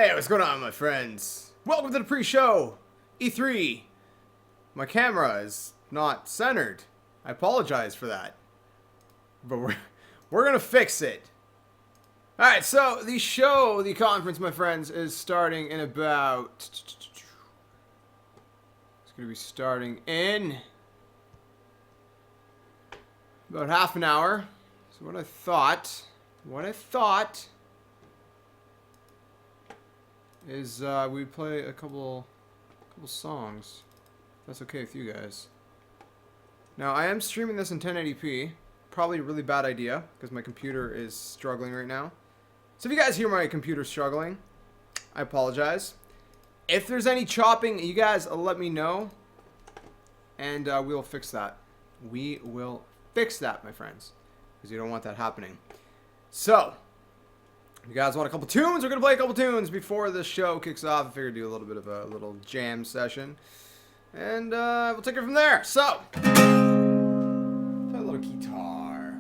Hey, what's going on, my friends? Welcome to the pre-show, E3. My camera is not centered. I apologize for that. But we're gonna fix it. Alright, so the conference, my friends, is starting in about... It's gonna be starting in... about half an hour. So what I thought is we'd play a couple songs. If that's okay with you guys. Now I am streaming this in 1080p. Probably a really bad idea because my computer is struggling right now. So if you guys hear my computer struggling, I apologize. If there's any chopping, you guys let me know, and we'll fix that. We will fix that, my friends, because you don't want that happening. So, if you guys want a couple tunes, we're going to play a couple tunes before the show kicks off. I figured do a little bit of a little jam session. And we'll take it from there. So, play a little guitar.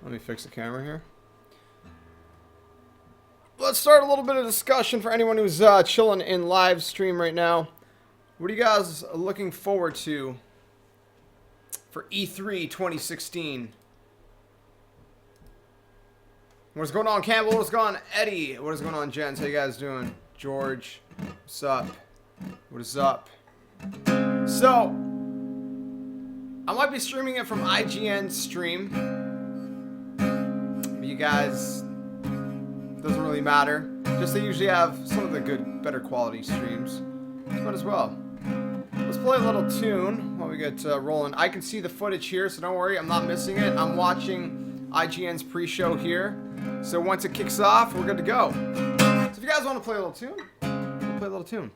Let me fix the camera here. Let's start a little bit of discussion for anyone who's chilling in live stream right now. What are you guys looking forward to for E3 2016? What's going on, Campbell? What's going on, Eddie? What is going on, Jens? How you guys doing? George, what's up? What is up? So, I might be streaming it from IGN's stream. But you guys, doesn't really matter. Just they usually have some of the good, better quality streams. Might as well. Let's play a little tune while we get rolling. I can see the footage here, so don't worry, I'm not missing it. I'm watching IGN's pre-show here. So once it kicks off, we're good to go. So if you guys want to play a little tune, we'll play a little tune.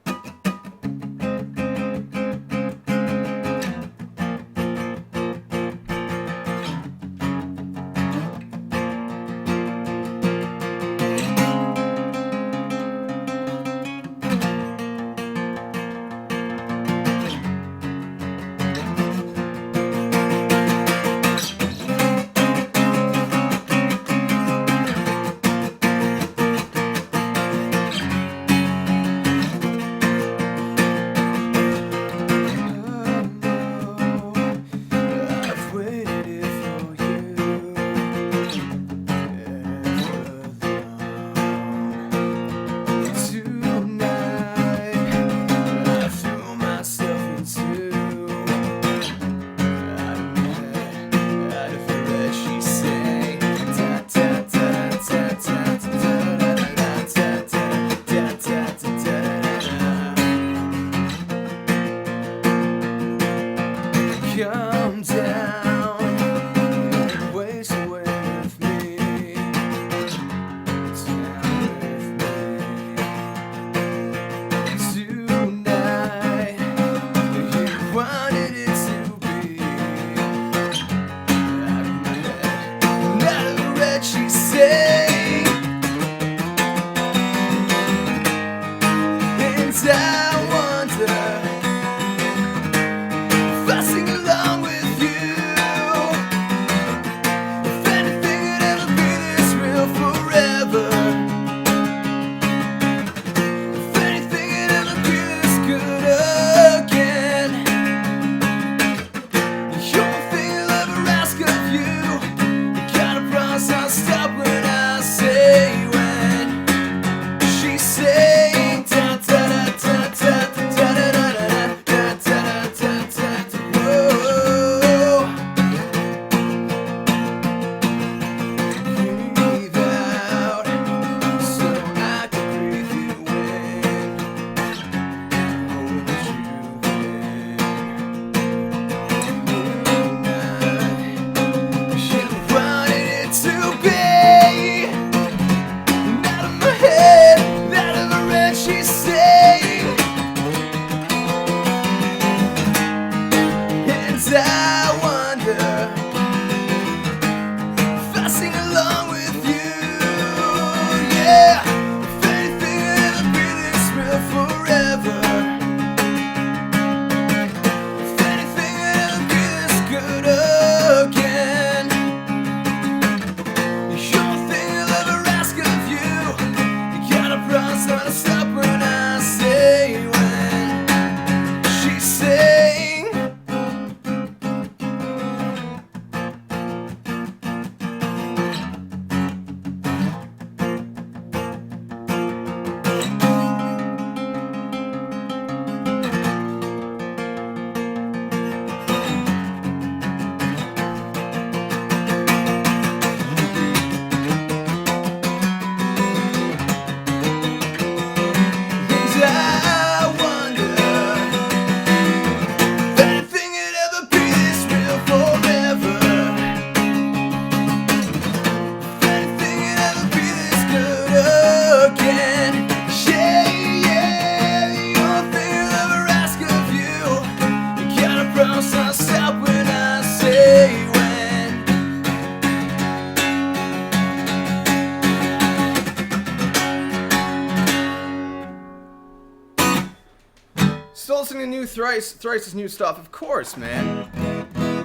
Still listening to new Thrice's new stuff, of course, man.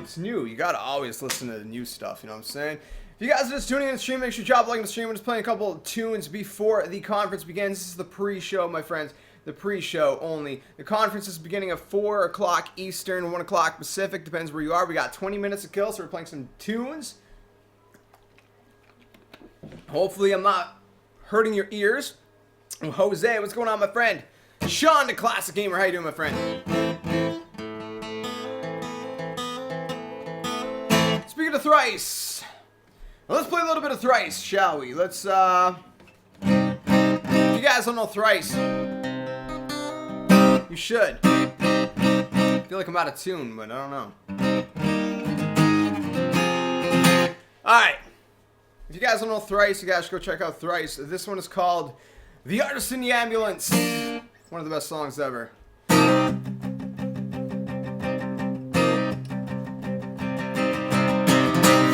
It's new. You gotta always listen to the new stuff, you know what I'm saying? If you guys are just tuning in the stream, make sure you drop a like on the stream. We're just playing a couple of tunes before the conference begins. This is the pre-show, my friends. The pre-show only. The conference is beginning at 4 o'clock Eastern, 1 o'clock Pacific, depends where you are. We got 20 minutes to kill, so we're playing some tunes. Hopefully I'm not hurting your ears. Jose, what's going on, my friend? Sean, the classic gamer, how you doing, my friend? Speaking of Thrice, let's play a little bit of Thrice, shall we? Let's, if you guys don't know Thrice, you should. I feel like I'm out of tune, but I don't know. Alright. If you guys don't know Thrice, you guys should go check out Thrice. This one is called The Artist in the Ambulance. One of the best songs ever.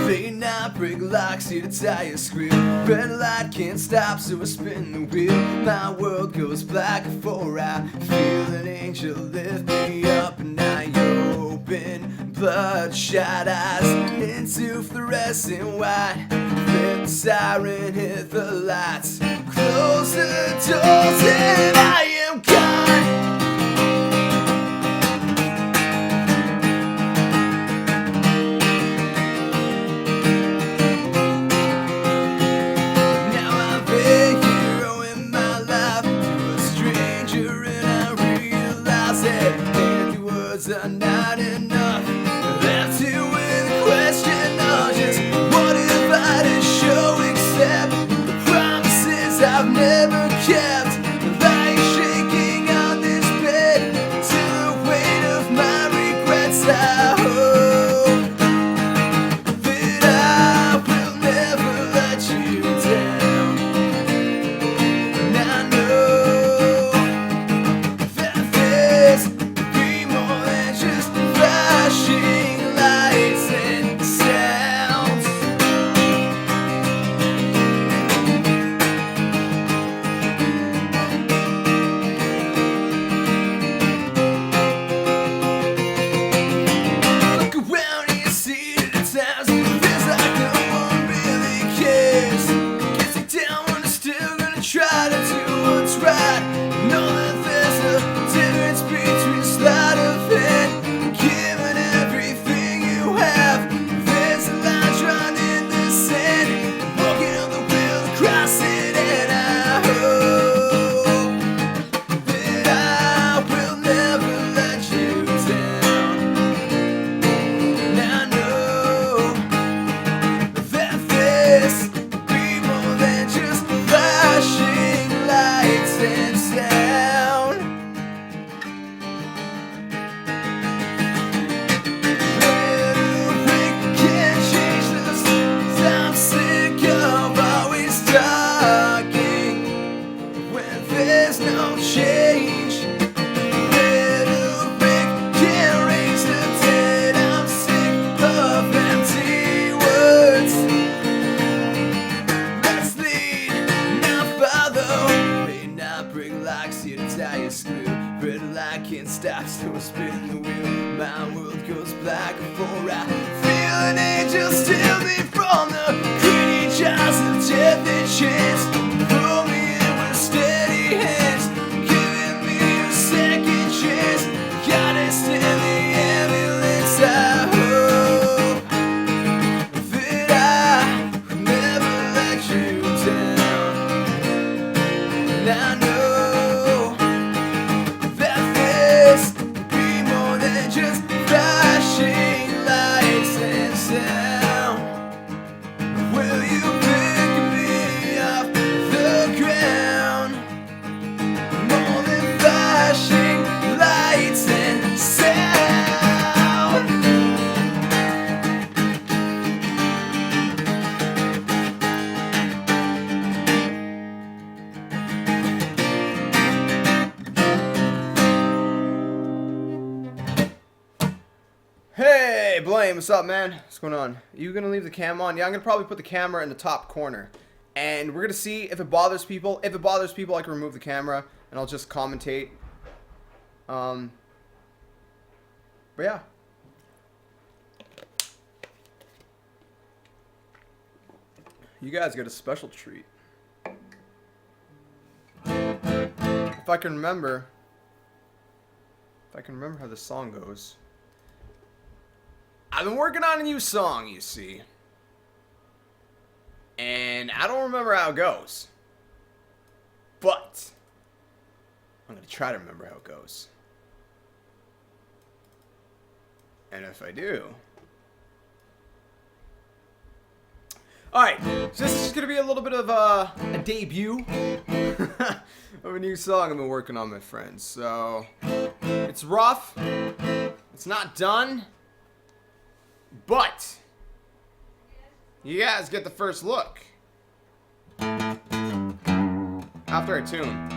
They not break locks here to tie a screw. Red light can't stop, so I spin the wheel. My world goes black before I feel an angel lift me up, and I open bloodshot eyes into fluorescent white. Let the siren hit the lights, close the doors, and I am gone. Now I'm a hero in my life, to a stranger, and I realize that empty words are not enough. Left you with a question of just what if I did show, except the promises I've never kept. Like shaking on this bed to the weight of my regrets. I hope that I will never let you down. And I know that this could be more than just flashing lights and sounds. Look around and you see that at times it feels like no one really cares. Gets you down when they're still gonna try to do what's right. Know that there's a difference between sleight of hand and giving everything you have. There's a line drawn in the sand, walking on the wheel across it, and I hope that I will never let you down. And I know that this could be more than just flashing lights and sound. Little thing can't change this. I'm sick of always talking when there's no change. Little thing can't raise the dead. I'm sick of empty words. Let's lead, not follow. May not break locks here to tie a screw. Red light can't stop, so I spin the wheel. My world goes black before I feel an angel steal me from the greedy jaws of death and chance. Pull me in with steady hands, giving me a second chance. Gotta stand the ambulance. I hope that I will never let you down. And I know that this could be more than just flashing lights and sound. Will you pick me off the ground? More than flashing lights and sound. Hey, Blame, what's up, man? What's going on? Are you gonna leave the cam on? Yeah, I'm gonna probably put the camera in the top corner. And we're gonna see if it bothers people. If it bothers people, I can remove the camera and I'll just commentate But yeah. You guys get a special treat. If I can remember how the song goes. I've been working on a new song, you see. And I don't remember how it goes. But I'm going to try to remember how it goes. And if I do... Alright, so this is just going to be a little bit of a debut of a new song I've been working on, my friends. So, it's rough. It's not done. But, you guys get the first look. After I tune.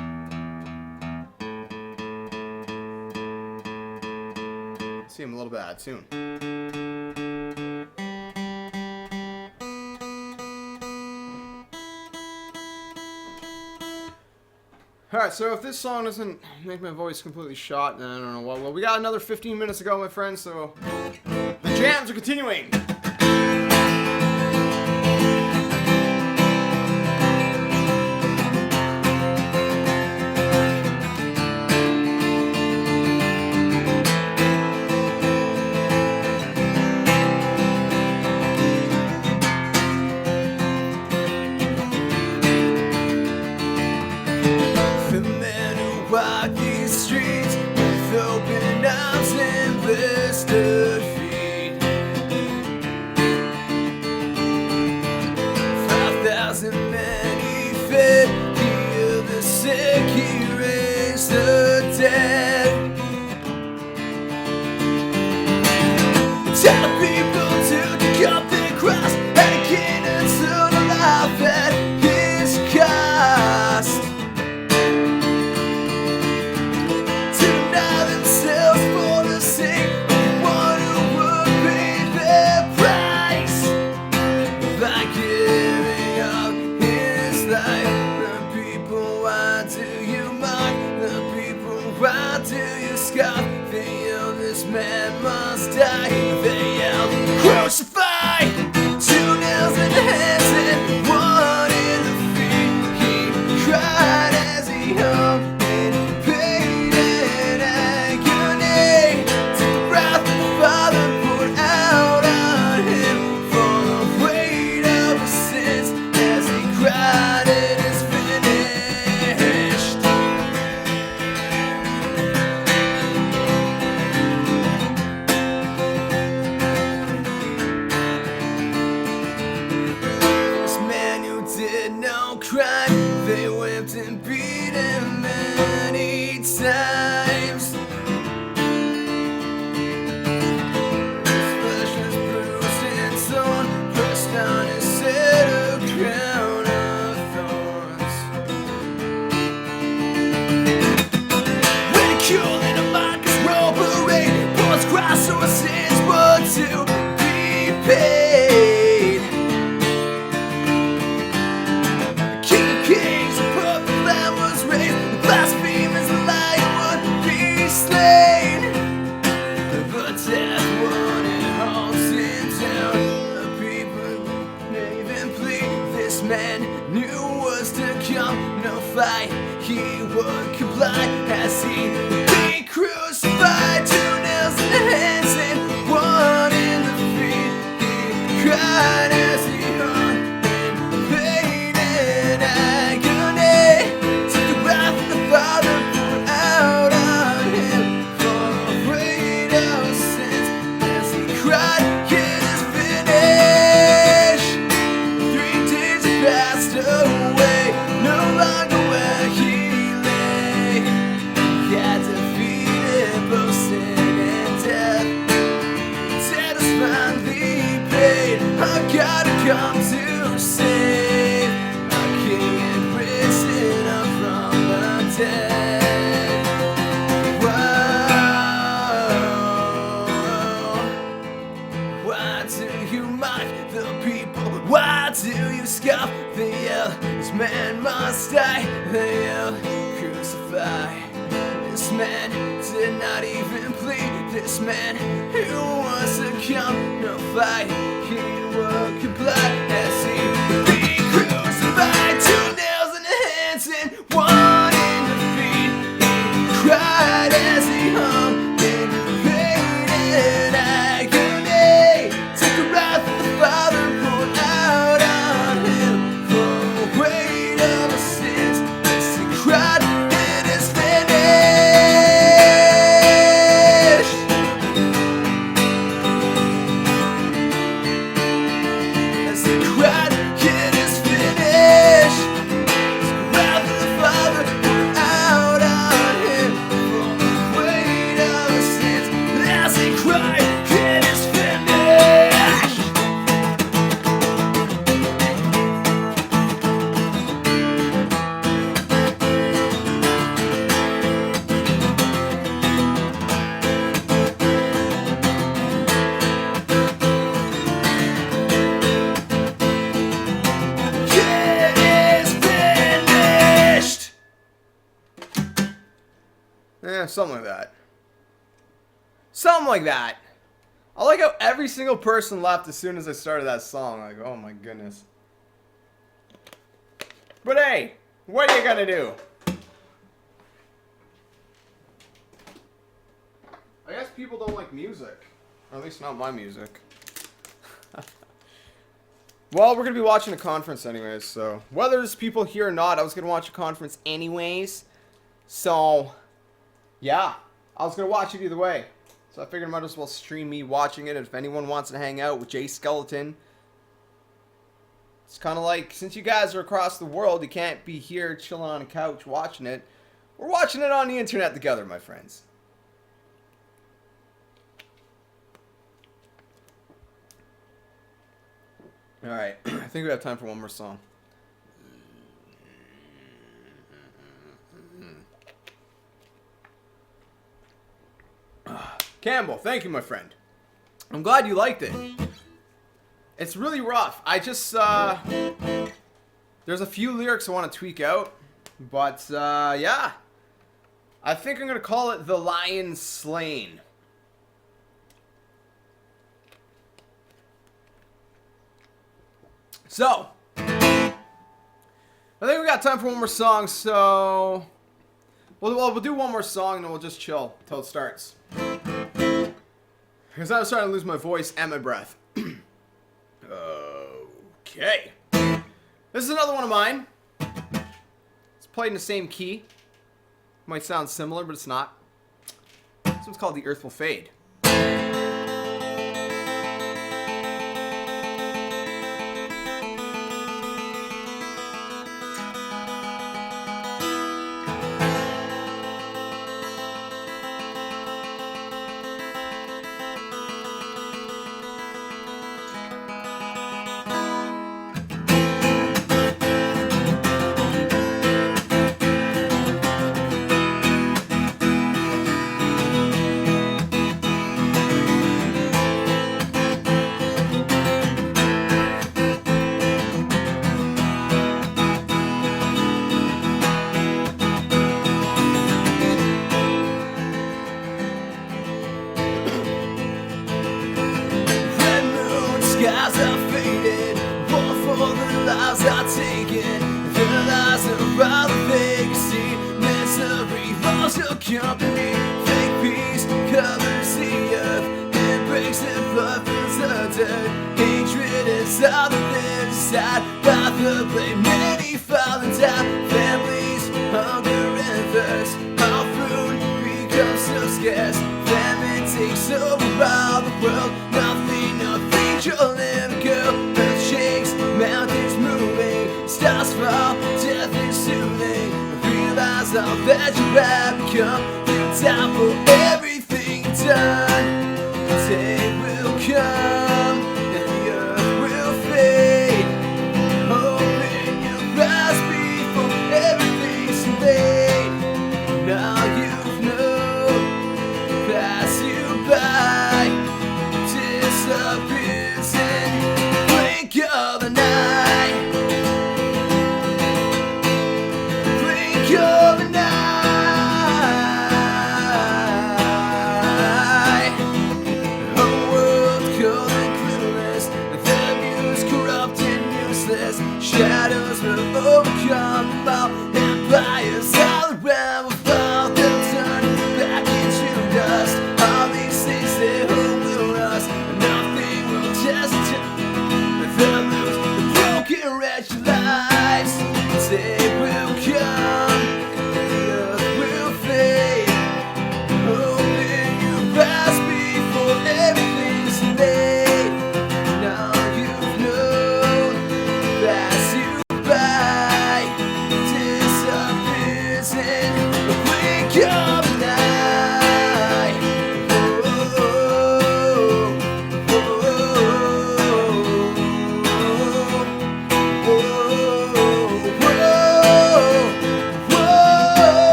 See, I'm a little bit out of tune. Alright, so if this song doesn't make my voice completely shot, then I don't know what. Well, we got another 15 minutes to go, my friends, so the jams are continuing. Walk these streets with open arms and blistered feet. 5,000 men he fed, he healed the sick, he raised the dead. Tell people to take up their cross and gain eternal life at his cost. Why do you scoff? They yell, this man must die. They yell, crucify! 2 nails in the hands and 1 in the feet. He cried as he hung in pain and agony. Took the wrath of the Father poured out on him for the weight of his sins as he cried, it is finished. did not even plead. This man who was to come, no fight, he would comply as he would be crucified. 2 nails in the hands and 1 in the feet. He cried as he hung in pain and agony. Took the wrath of the Father poured out on him for the weight of his sins. As he cried, it is finished. As he cried, it is finished. The wrath of the Father poured out on him for the weight of his sins. As he cried, it is finished. It is finished. Yeah, something like that. Something like that. I like how every single person left as soon as I started that song. Like, oh my goodness. But hey, what are you gonna do? I guess people don't like music. Or at least not my music. Well, we're gonna be watching a conference anyways, so whether there's people here or not, I was gonna watch a conference anyways. So, yeah, I was gonna watch it either way. So I figured I might as well stream me watching it. If anyone wants to hang out with JSkeleton, it's kind of like, since you guys are across the world, you can't be here chilling on a couch watching it. We're watching it on the internet together, my friends. Alright, I think we have time for one more song. Campbell, thank you, my friend. I'm glad you liked it. It's really rough. I just, there's a few lyrics I want to tweak out. But, yeah. I think I'm going to call it The Lion Slain. So, I think we got time for one more song, so we'll do one more song and then we'll just chill till it starts. Because I'm starting to lose my voice and my breath. Okay. This is another one of mine. It's played in the same key. Might sound similar, but it's not. This one's called The Earth Will Fade. Skies are faded, war for the lives are taken. The lies are all the vacancy. Misery loves your company. Fake peace covers the earth. It breaks and buffers the dirt. Hatred is all that lives inside. By the blame, many fall and die. Families hunger and thirst. All food becomes so scarce. Famine takes over all the world. Nothing you'll never go. Earth shakes, mountains moving, stars fall, death is soothing. Realize all that you have become. You topple everything you've done. The day will come and the earth will fade. Open your eyes before everything's too late. Now you know, pass you by, disappear. Of the night, blink of the night.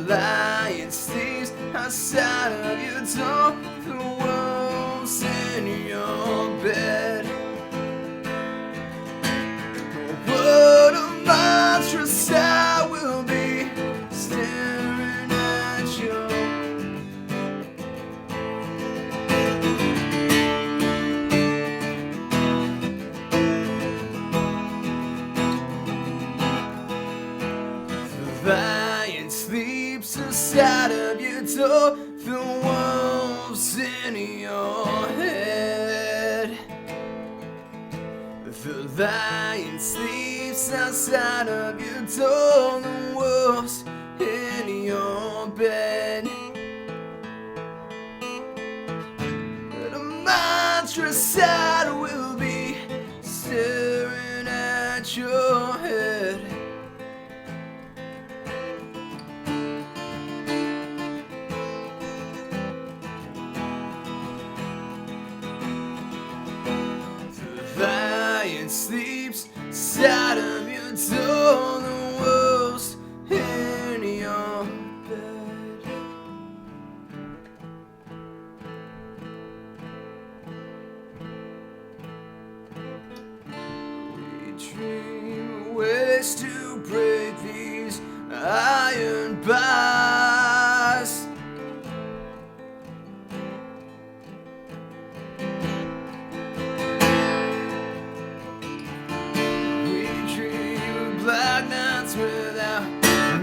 lion sleeps outside of your door, the wolves in your bed. What a monstrous I will be, staring at you. The lion sleeps inside of your door, the wolves in your head. The lion sleeps outside of your door, the wolves in your bed. But a monstrous sight will be staring at your head. The lion sleeps inside of your door, the wolves in your bed. We dream ways to break these iron bars. Black nights without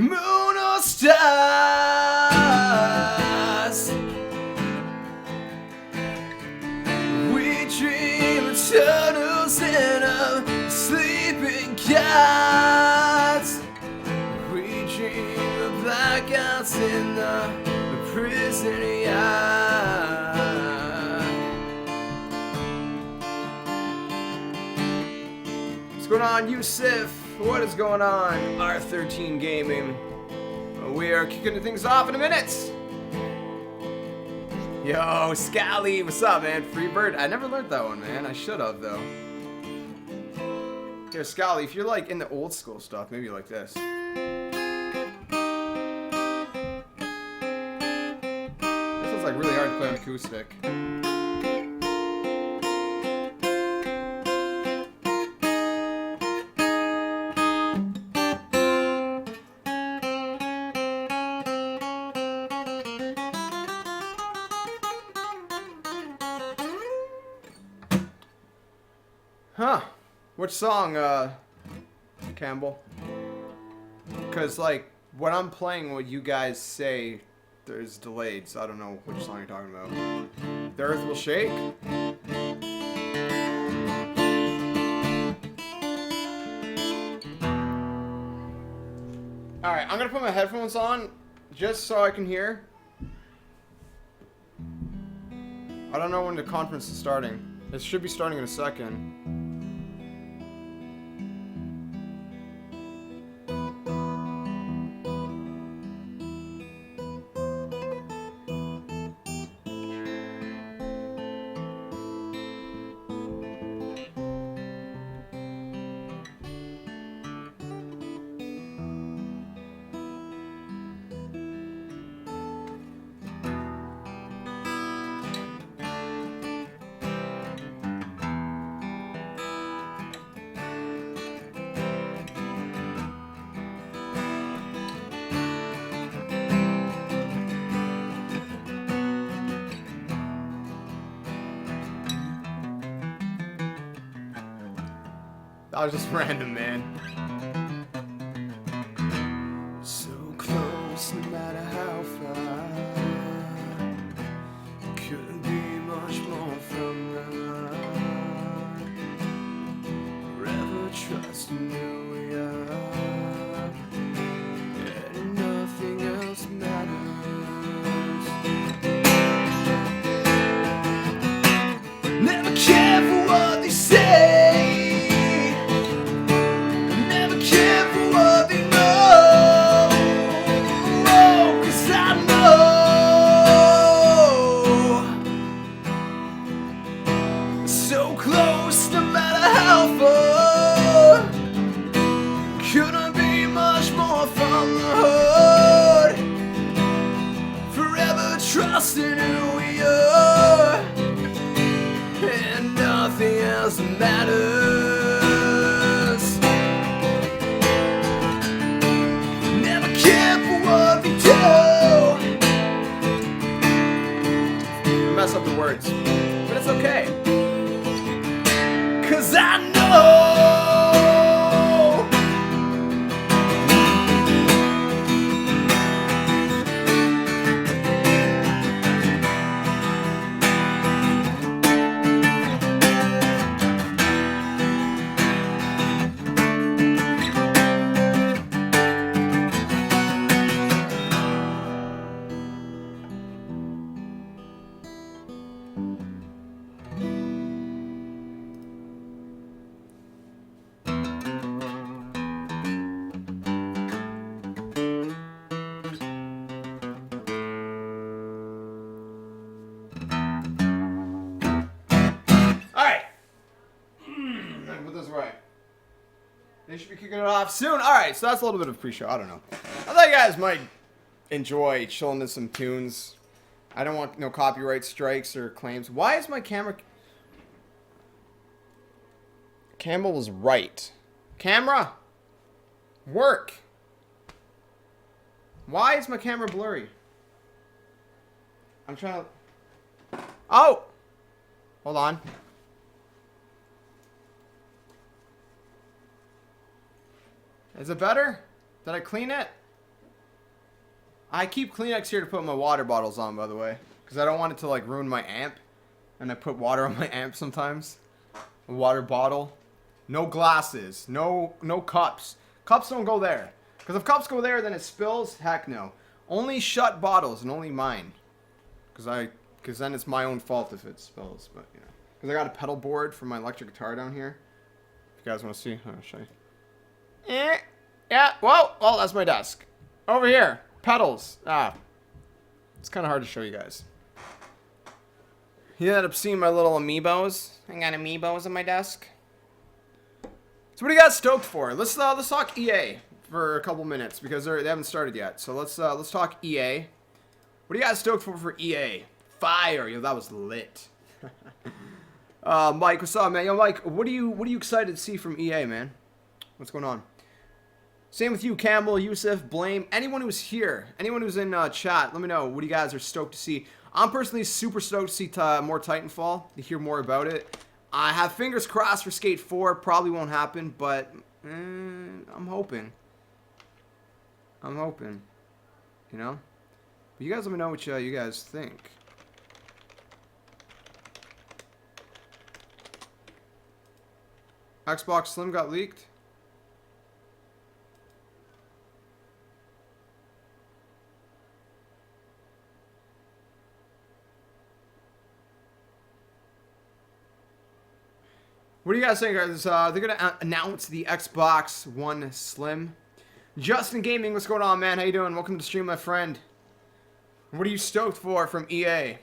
moon or stars. We dream of tunnels and of sleeping cats. We dream of blackouts in the prison yard. What's going on, Yusuf? What is going on, R13 Gaming? We are kicking things off in a minute. Yo, Scally, what's up, man? Freebird. I never learned that one, man. I should have, though. Here, Scally, if you're like in the old school stuff, maybe like this. This is like really hard to play on acoustic. Huh. Which song, Campbell? Because, like, when I'm playing what you guys say, there's delayed, so I don't know which song you're talking about. The Earth Will Shake? Alright, I'm gonna put my headphones on just so I can hear. I don't know when the conference is starting. It should be starting in a second. That was just random, man. So close, no matter how far. Couldn't be much more from God. Forever trusting who we are, and nothing else matters. Never care for what they say. words. But it's okay. 'Cause I know They should be kicking it off soon. All right, so that's a little bit of pre-show. I don't know. I thought you guys might enjoy chilling to some tunes. I don't want no copyright strikes or claims. Why is my camera... Campbell was right. Camera! Work! Why is my camera blurry? I'm trying to... Oh! Hold on. Is it better? Did I clean it? I keep Kleenex here to put my water bottles on, by the way. Because I don't want it to, like, ruin my amp. And I put water on my amp sometimes. A water bottle. No glasses. No cups. Cups don't go there. Because if cups go there, then it spills. Heck no. Only shut bottles and only mine. Because then it's my own fault if it spills. But, you know. Because I got a pedal board for my electric guitar down here. If you guys want to see, I'll show you. Yeah, whoa, well, that's my desk. Over here, pedals. It's kind of hard to show you guys. You end up seeing my little amiibos. I got amiibos on my desk. So what do you guys stoked for? Let's talk EA for a couple minutes because they haven't started yet. So let's talk EA. What are you guys stoked for EA? Fire, yo, that was lit. Mike, what's up, man? Yo, Mike, what are you excited to see from EA, man? What's going on? Same with you, Campbell, Yusuf, Blame, anyone who's here, anyone who's in chat, let me know what you guys are stoked to see. I'm personally super stoked to see more Titanfall, to hear more about it. I have fingers crossed for Skate 4, probably won't happen, but I'm hoping. I'm hoping, you know? But you guys let me know what you guys think. Xbox Slim got leaked. What do you guys think, guys? They're going to announce the Xbox One Slim. Justin Gaming, what's going on, man? How you doing? Welcome to the stream, my friend. What are you stoked for from EA?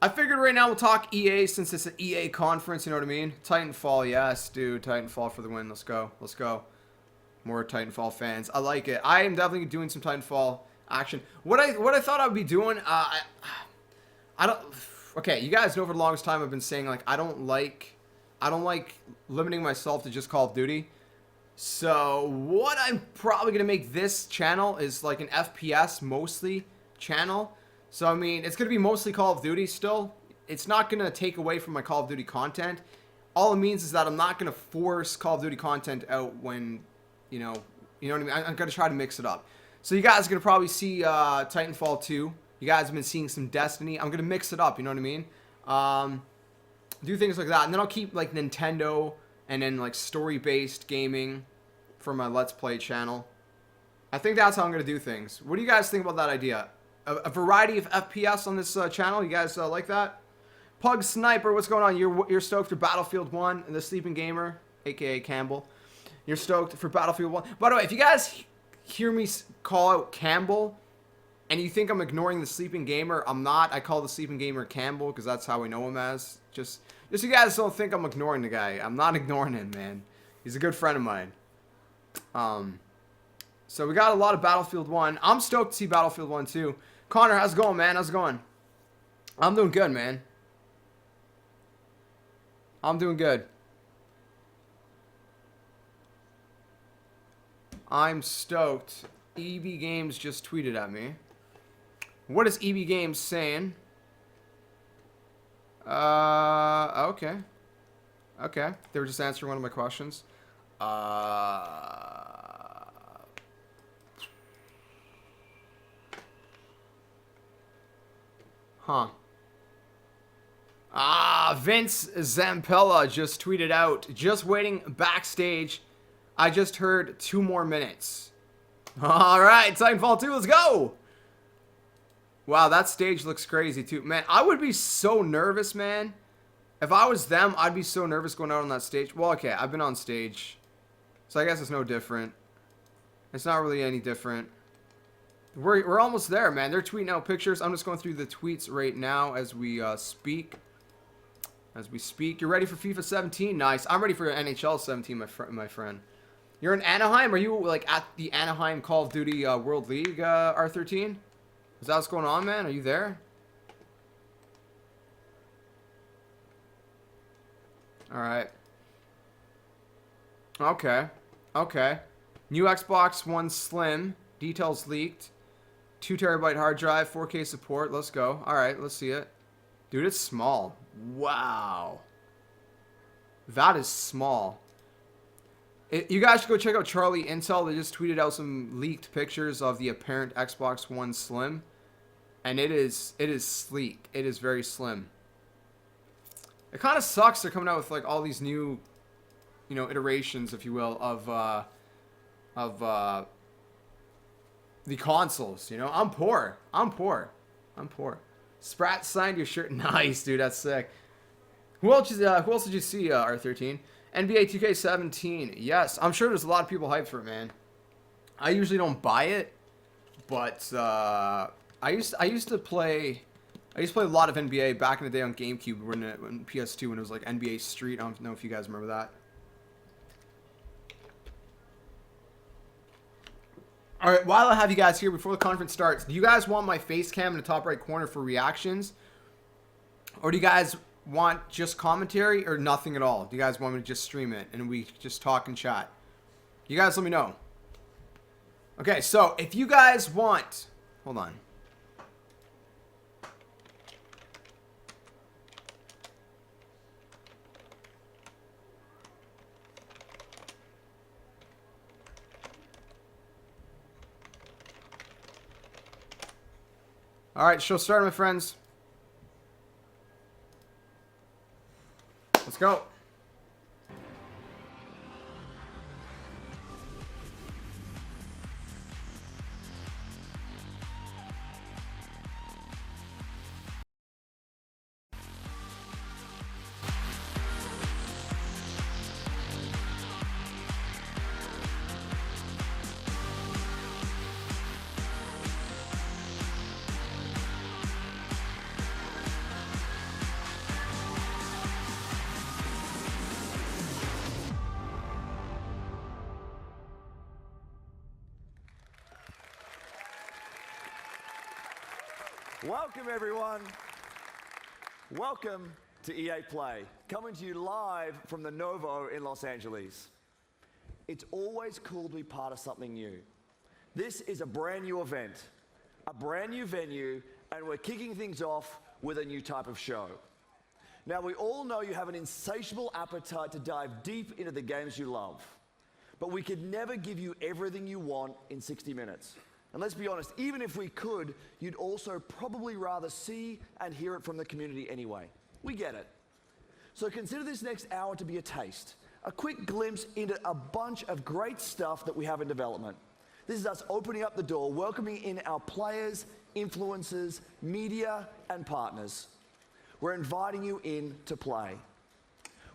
I figured right now we'll talk EA since it's an EA conference, you know what I mean? Titanfall, yes, dude. Titanfall for the win. Let's go. Let's go. More Titanfall fans. I like it. I am definitely doing some Titanfall action. What I thought I would be doing, I don't... Okay, you guys know for the longest time I've been saying, like, I don't like limiting myself to just Call of Duty. So, what I'm probably going to make this channel is, like, an FPS mostly channel. So, I mean, it's going to be mostly Call of Duty still. It's not going to take away from my Call of Duty content. All it means is that I'm not going to force Call of Duty content out when, you know what I mean? I'm going to try to mix it up. So, you guys are going to probably see Titanfall 2. You guys have been seeing some Destiny. I'm going to mix it up, you know what I mean? Do things like that. And then I'll keep, like, Nintendo and then, like, story-based gaming for my Let's Play channel. I think that's how I'm going to do things. What do you guys think about that idea? A variety of FPS on this channel? You guys like that? Pug Sniper, what's going on? You're stoked for Battlefield 1 and the Sleeping Gamer, a.k.a. Campbell. You're stoked for Battlefield 1. By the way, if you guys hear me call out Campbell... and you think I'm ignoring the Sleeping Gamer, I'm not. I call the Sleeping Gamer Campbell because that's how I know him as. Just so you guys don't think I'm ignoring the guy. I'm not ignoring him, man. He's a good friend of mine. So we got a lot of Battlefield 1. I'm stoked to see Battlefield 1 too. Connor, how's it going, man? How's it going? I'm doing good, man. I'm doing good. I'm stoked. EB Games just tweeted at me. What is EB Games saying? Okay. Okay. They were just answering one of my questions. Huh. Vince Zampella just tweeted out, just waiting backstage. I just heard 2 more minutes. All right, Titanfall 2, let's go. Wow, that stage looks crazy too. Man, I would be so nervous, man. If I was them, I'd be so nervous going out on that stage. Well, okay, I've been on stage, so I guess it's no different. It's not really any different. We're almost there, man. They're tweeting out pictures. I'm just going through the tweets right now as we speak. You're ready for FIFA 17? Nice. I'm ready for NHL 17, my friend. You're in Anaheim? Are you like at the Anaheim Call of Duty World League, R13? Is that what's going on, man? Are you there? Alright. Okay. Okay. New Xbox One Slim. Details leaked. 2 terabyte hard drive. 4K support. Let's go. Alright, let's see it. Dude, it's small. Wow. That is small. You guys should go check out Charlie Intel. They just tweeted out some leaked pictures of the apparent Xbox One Slim. And it is sleek. It is very slim. It kind of sucks they're coming out with like all these new, you know, iterations, if you will, of the consoles. You know, I'm poor. Sprat signed your shirt. Nice, dude. That's sick. Who else did you see, R13? NBA 2K17. Yes, I'm sure there's a lot of people hyped for it, man. I usually don't buy it, but I used to play a lot of NBA back in the day on GameCube when PS2 when it was like NBA Street. I don't know if you guys remember that. All right, while I have you guys here before the conference starts, do you guys want my face cam in the top right corner for reactions? Or do you guys want just commentary or nothing at all? Do you guys want me to just stream it and we just talk and chat? You guys let me know. Okay, so if you guys want... Hold on. All right, show started, my friends. Let's go. Welcome, everyone. Welcome to EA Play, coming to you live from the Novo in Los Angeles. It's always cool to be part of something new. This is a brand new event, a brand new venue, and we're kicking things off with a new type of show. Now, we all know you have an insatiable appetite to dive deep into the games you love, but we could never give you everything you want in 60 minutes. And let's be honest, even if we could, you'd also probably rather see and hear it from the community anyway. We get it. So consider this next hour to be a taste, a quick glimpse into a bunch of great stuff that we have in development. This is us opening up the door, welcoming in our players, influencers, media, and partners. We're inviting you in to play.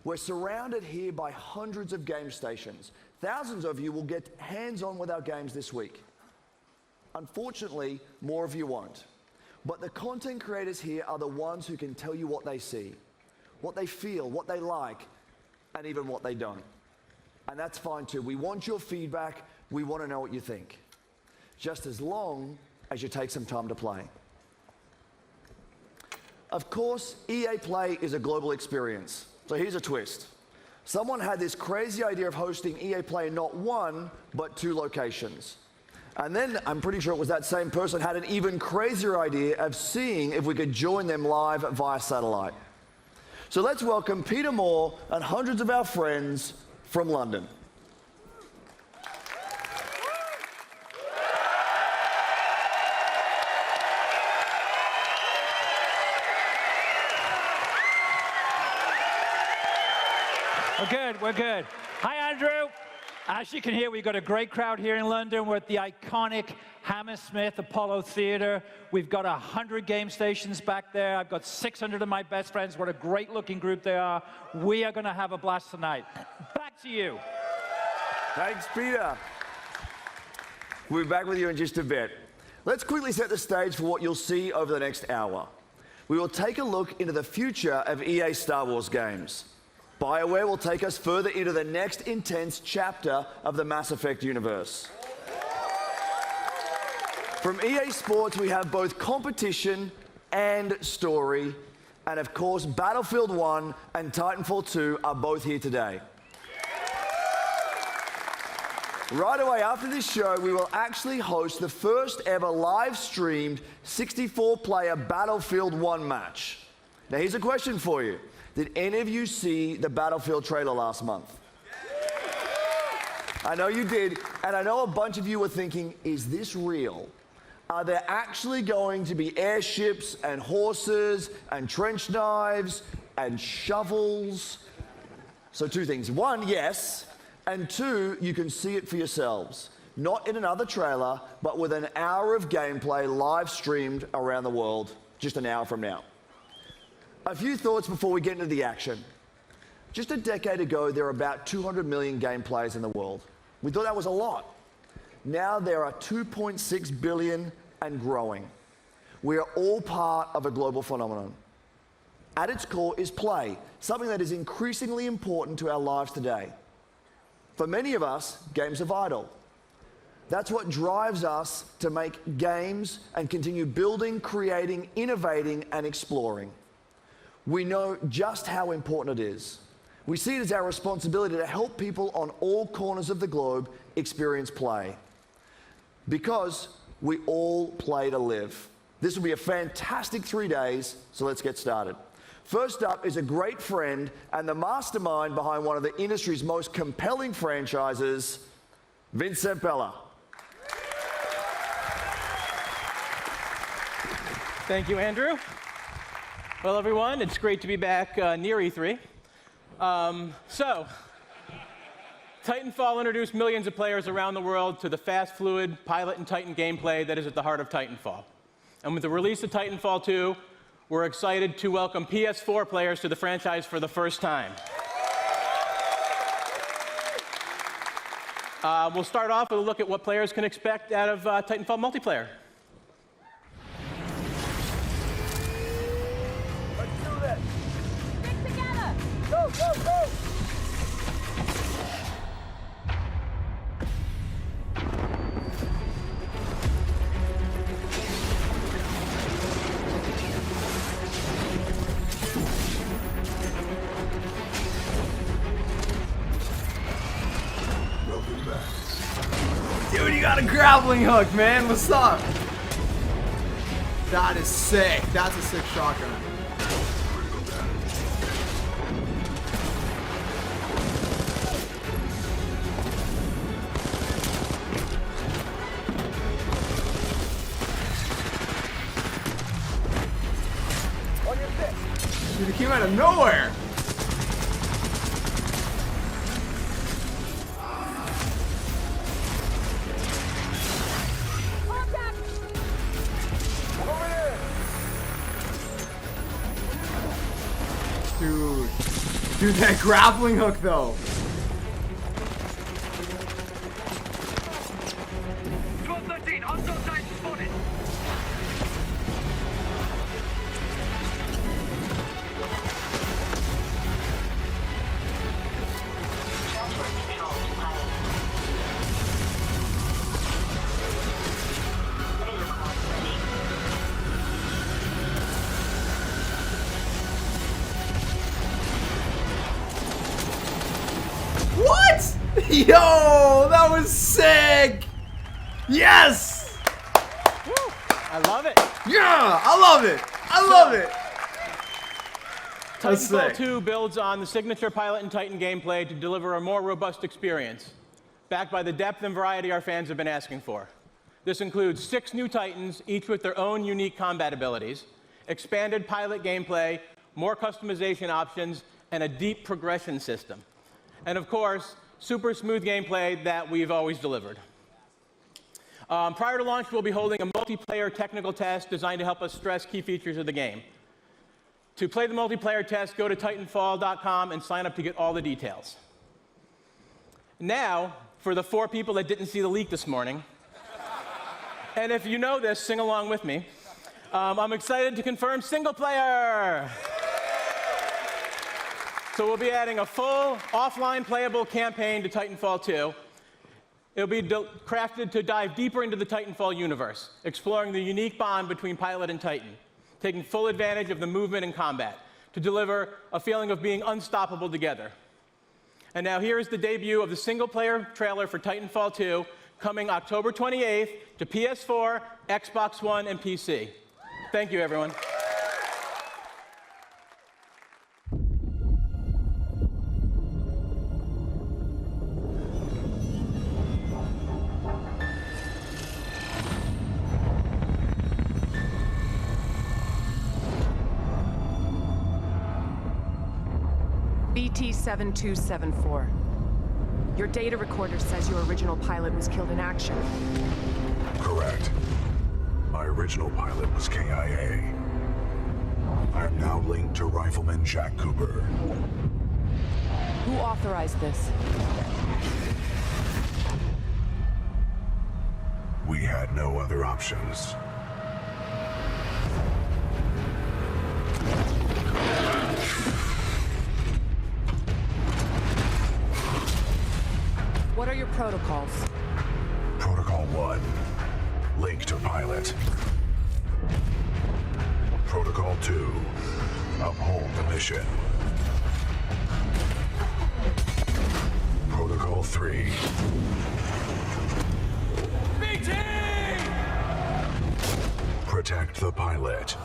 We're surrounded here by hundreds of game stations. Thousands of you will get hands-on with our games this week. Unfortunately, more of you won't. But the content creators here are the ones who can tell you what they see, what they feel, what they like, and even what they don't. And that's fine too. We want your feedback. We want to know what you think. Just as long as you take some time to play. Of course, EA Play is a global experience. So here's a twist. Someone had this crazy idea of hosting EA Play in not 1, but 2 locations. And then, I'm pretty sure it was that same person had an even crazier idea of seeing if we could join them live via satellite. So let's welcome Peter Moore and hundreds of our friends from London. We're good. Hi, Andrew. As you can hear, we've got a great crowd here in London. We're at the iconic Hammersmith Apollo Theater. We've got 100 game stations back there. I've got 600 of my best friends. What a great-looking group they are. We are going to have a blast tonight. Back to you. Thanks, Peter. We'll be back with you in just a bit. Let's quickly set the stage for what you'll see over the next hour. We will take a look into the future of EA Star Wars games. BioWare will take us further into the next intense chapter of the Mass Effect universe. From EA Sports, we have both competition and story. And of course, Battlefield 1 and Titanfall 2 are both here today. Right away after this show, we will actually host the first ever live-streamed 64-player Battlefield 1 match. Now, here's a question for you. Did any of you see the Battlefield trailer last month? I know you did, and I know a bunch of you were thinking, is this real? Are there actually going to be airships and horses and trench knives and shovels? So two things. One, yes, and two, you can see it for yourselves. Not in another trailer, but with an hour of gameplay live streamed around the world, just an hour from now. A few thoughts before we get into the action. Just a decade ago, there were about 200 million game players in the world. We thought that was a lot. Now there are 2.6 billion and growing. We are all part of a global phenomenon. At its core is play, something that is increasingly important to our lives today. For many of us, games are vital. That's what drives us to make games and continue building, creating, innovating, and exploring. We know just how important it is. We see it as our responsibility to help people on all corners of the globe experience play. Because we all play to live. This will be a fantastic 3 days, so let's get started. First up is a great friend and the mastermind behind one of the industry's most compelling franchises, Vince Zampella. Thank you, Andrew. Well, everyone, it's great to be back near E3. Titanfall introduced millions of players around the world to the fast, fluid, pilot and Titan gameplay that is at the heart of Titanfall. And with the release of Titanfall 2, we're excited to welcome PS4 players to the franchise for the first time. We'll start off with a look at what players can expect out of Titanfall multiplayer. Go, go, go! Dude, you got a grappling hook, man. What's up? That is sick. That's a sick shotgun. Dude, it came out of nowhere. Dude, that grappling hook though. 1213, hostile Titan spotted. What? Yo, that was sick. Yes. I love it. Yeah, I love it. I love it. Titanfall 2 builds on the signature Pilot and Titan gameplay to deliver a more robust experience, backed by the depth and variety our fans have been asking for. This includes 6 new Titans, each with their own unique combat abilities, expanded Pilot gameplay, more customization options, and a deep progression system. And of course, super smooth gameplay that we've always delivered. Prior to launch, we'll be holding a multiplayer technical test designed to help us stress key features of the game. To play the multiplayer test, go to Titanfall.com and sign up to get all the details. Now, for the 4 people that didn't see the leak this morning, and if you know this, sing along with me. I'm excited to confirm single player. So we'll be adding a full offline playable campaign to Titanfall 2. It'll be crafted to dive deeper into the Titanfall universe, exploring the unique bond between Pilot and Titan, taking full advantage of the movement and combat to deliver a feeling of being unstoppable together. And now here is the debut of the single-player trailer for Titanfall 2, coming October 28th to PS4, Xbox One, and PC. Thank you, everyone. BT-7274. Your data recorder says your original pilot was killed in action. Correct. My original pilot was KIA. I am now linked to Rifleman Jack Cooper. Who authorized this? We had no other options. What are your protocols? Protocol 1. Link to pilot. Protocol 2. Uphold the mission. Protocol 3. BT! Protect the pilot.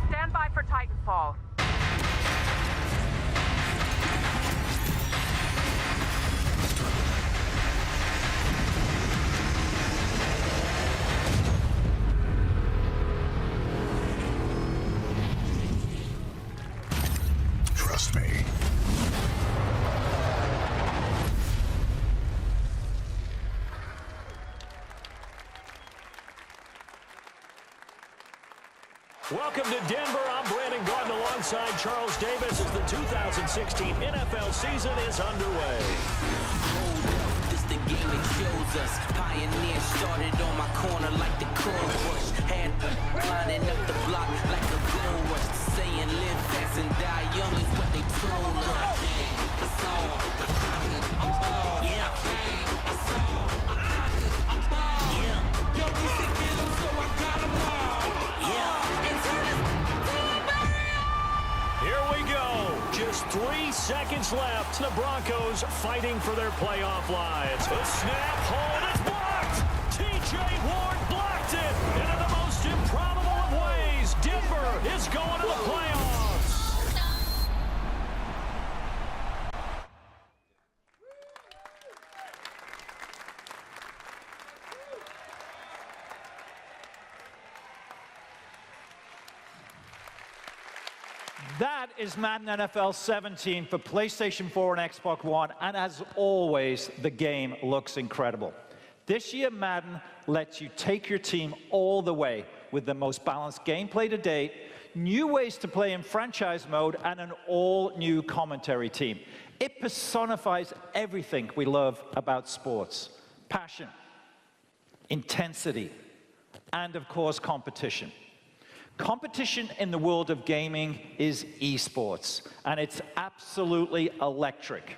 Stand by for Titanfall. Trust me. Welcome to Denver. I'm Brandon Gordon alongside Charles Davis as the 2016 NFL season is underway. This the game that shows us. Pioneer started on my corner like the cold rush. Had lining up the block like a gold rush. Saying live fast and die young is what they told us. Yeah. Yo, we should get 'em, so I got 'em all. Yeah. Here we go. Just 3 seconds left. The Broncos fighting for their playoff lives. The snap, hold, it's blocked. TJ Ward blocked it. And in the most improbable of ways, Denver is going to the playoffs. That is Madden NFL 17 for PlayStation 4 and Xbox One, and as always, the game looks incredible. This year, Madden lets you take your team all the way with the most balanced gameplay to date, new ways to play in franchise mode, and an all-new commentary team. It personifies everything we love about sports: passion, intensity, and of course, competition. Competition in the world of gaming is esports, and it's absolutely electric.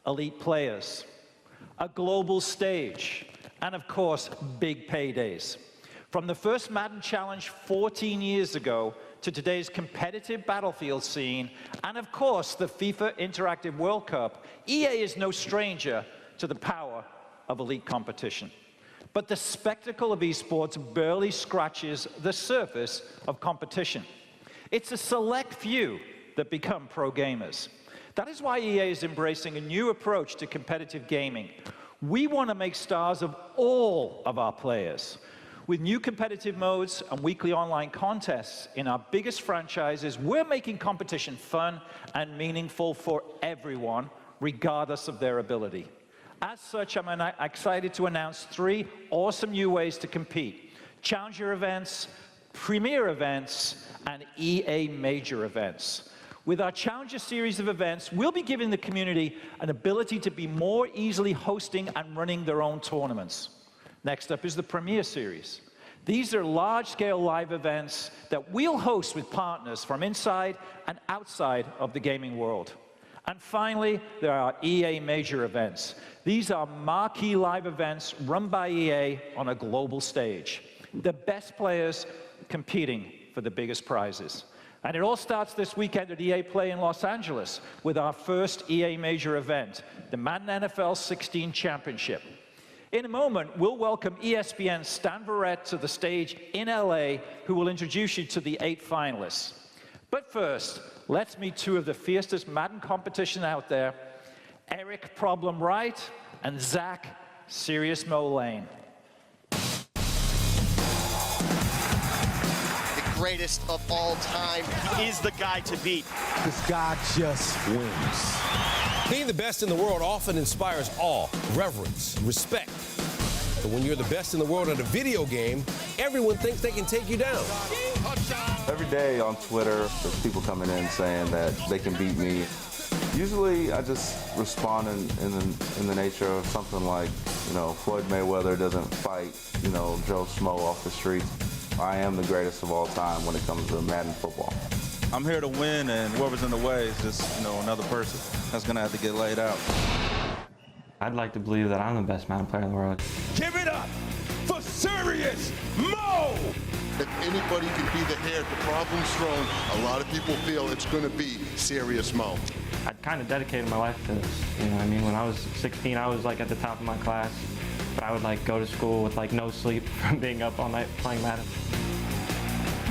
Elite players, a global stage, and of course, big paydays. From the first Madden Challenge 14 years ago to today's competitive battlefield scene, and of course the FIFA Interactive World Cup, EA is no stranger to the power of elite competition. But the spectacle of esports barely scratches the surface of competition. It's a select few that become pro gamers. That is why EA is embracing a new approach to competitive gaming. We want to make stars of all of our players. With new competitive modes and weekly online contests in our biggest franchises, we're making competition fun and meaningful for everyone, regardless of their ability. As such, I'm excited to announce 3 awesome new ways to compete: Challenger events, Premier events, and EA Major events. With our Challenger series of events, we'll be giving the community an ability to be more easily hosting and running their own tournaments. Next up is the Premier Series. These are large-scale live events that we'll host with partners from inside and outside of the gaming world. And finally, there are EA Major events. These are marquee live events run by EA on a global stage. The best players competing for the biggest prizes. And it all starts this weekend at EA Play in Los Angeles with our first EA Major event, the Madden NFL 16 Championship. In a moment, we'll welcome ESPN's Stan Verrett to the stage in LA, who will introduce you to the 8 finalists. But first, let's meet 2 of the fiercest Madden competition out there, Eric Problem Right and Zach Serious Mo Lane. Greatest of all time is the guy to beat. This guy just wins. Being the best in the world often inspires awe, reverence, respect. But when you're the best in the world at a video game, everyone thinks they can take you down. Every day on Twitter, there's people coming in saying that they can beat me. Usually I just respond in the nature of something like, Floyd Mayweather doesn't fight, Joe Schmo off the streets. I am the greatest of all time when it comes to Madden football. I'm here to win, and whoever's in the way is just, another person that's going to have to get laid out. I'd like to believe that I'm the best Madden player in the world. Give it up for Serious Mo! If anybody can be the heir to Problems Throne, a lot of people feel it's going to be Serious Mo. I kind of dedicated my life to this. When I was 16, I was at the top of my class. But I would go to school with no sleep from being up all night playing Madden.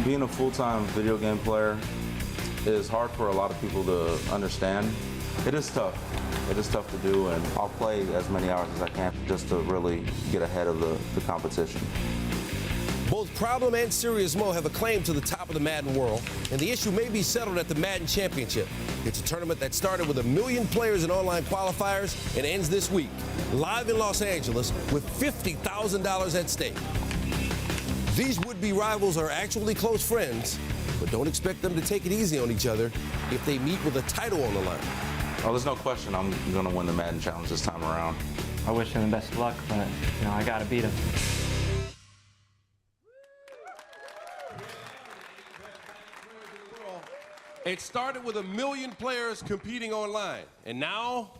Being a full-time video game player is hard for a lot of people to understand. It is tough. It is tough to do, and I'll play as many hours as I can just to really get ahead of the competition. Both Problem and Serious Mo have a claim to the top of the Madden world, and the issue may be settled at the Madden Championship. It's a tournament that started with 1 million players in online qualifiers and ends this week, live in Los Angeles, with $50,000 at stake. These would-be rivals are actually close friends, but don't expect them to take it easy on each other if they meet with a title on the line. Oh, there's no question I'm going to win the Madden Challenge this time around. I wish him the best of luck, but, I got to beat him. It started with 1 million players competing online, and now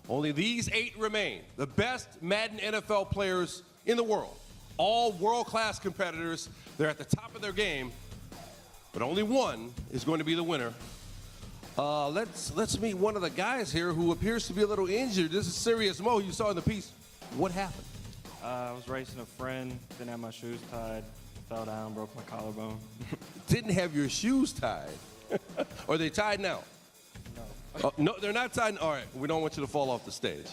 only these 8 remain. The best Madden NFL players in the world. All world-class competitors. They're at the top of their game, but only one is going to be the winner. Let's meet one of the guys here who appears to be a little injured. This is Serious Mo. You saw in the piece. What happened? I was racing a friend, didn't have my shoes tied, fell down, broke my collarbone. Didn't have your shoes tied? Are they tied now? No. No, they're not tied. All right, we don't want you to fall off the stage.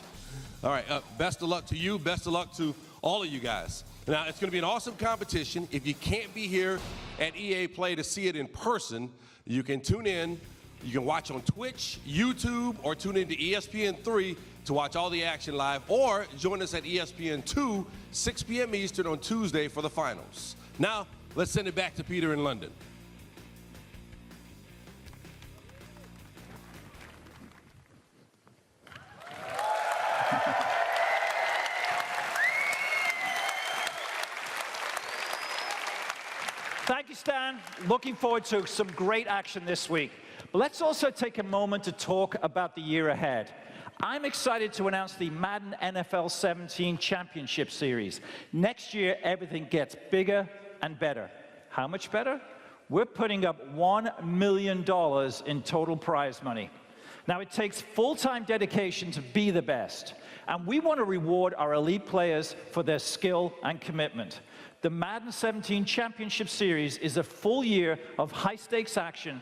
All right, best of luck to you. Best of luck to all of you guys. Now, it's going to be an awesome competition. If you can't be here at EA Play to see it in person, you can tune in. You can watch on Twitch, YouTube, or tune into ESPN3 to watch all the action live, or join us at ESPN2, 6 p.m. Eastern on Tuesday for the finals. Now, let's send it back to Peter in London. Thank you, Stan. Looking forward to some great action this week. But let's also take a moment to talk about the year ahead. I'm excited to announce the Madden NFL 17 Championship Series. Next year, everything gets bigger, and better. How much better? We're putting up $1 million in total prize money. Now, it takes full-time dedication to be the best, and we want to reward our elite players for their skill and commitment. The Madden 17 Championship Series is a full year of high-stakes action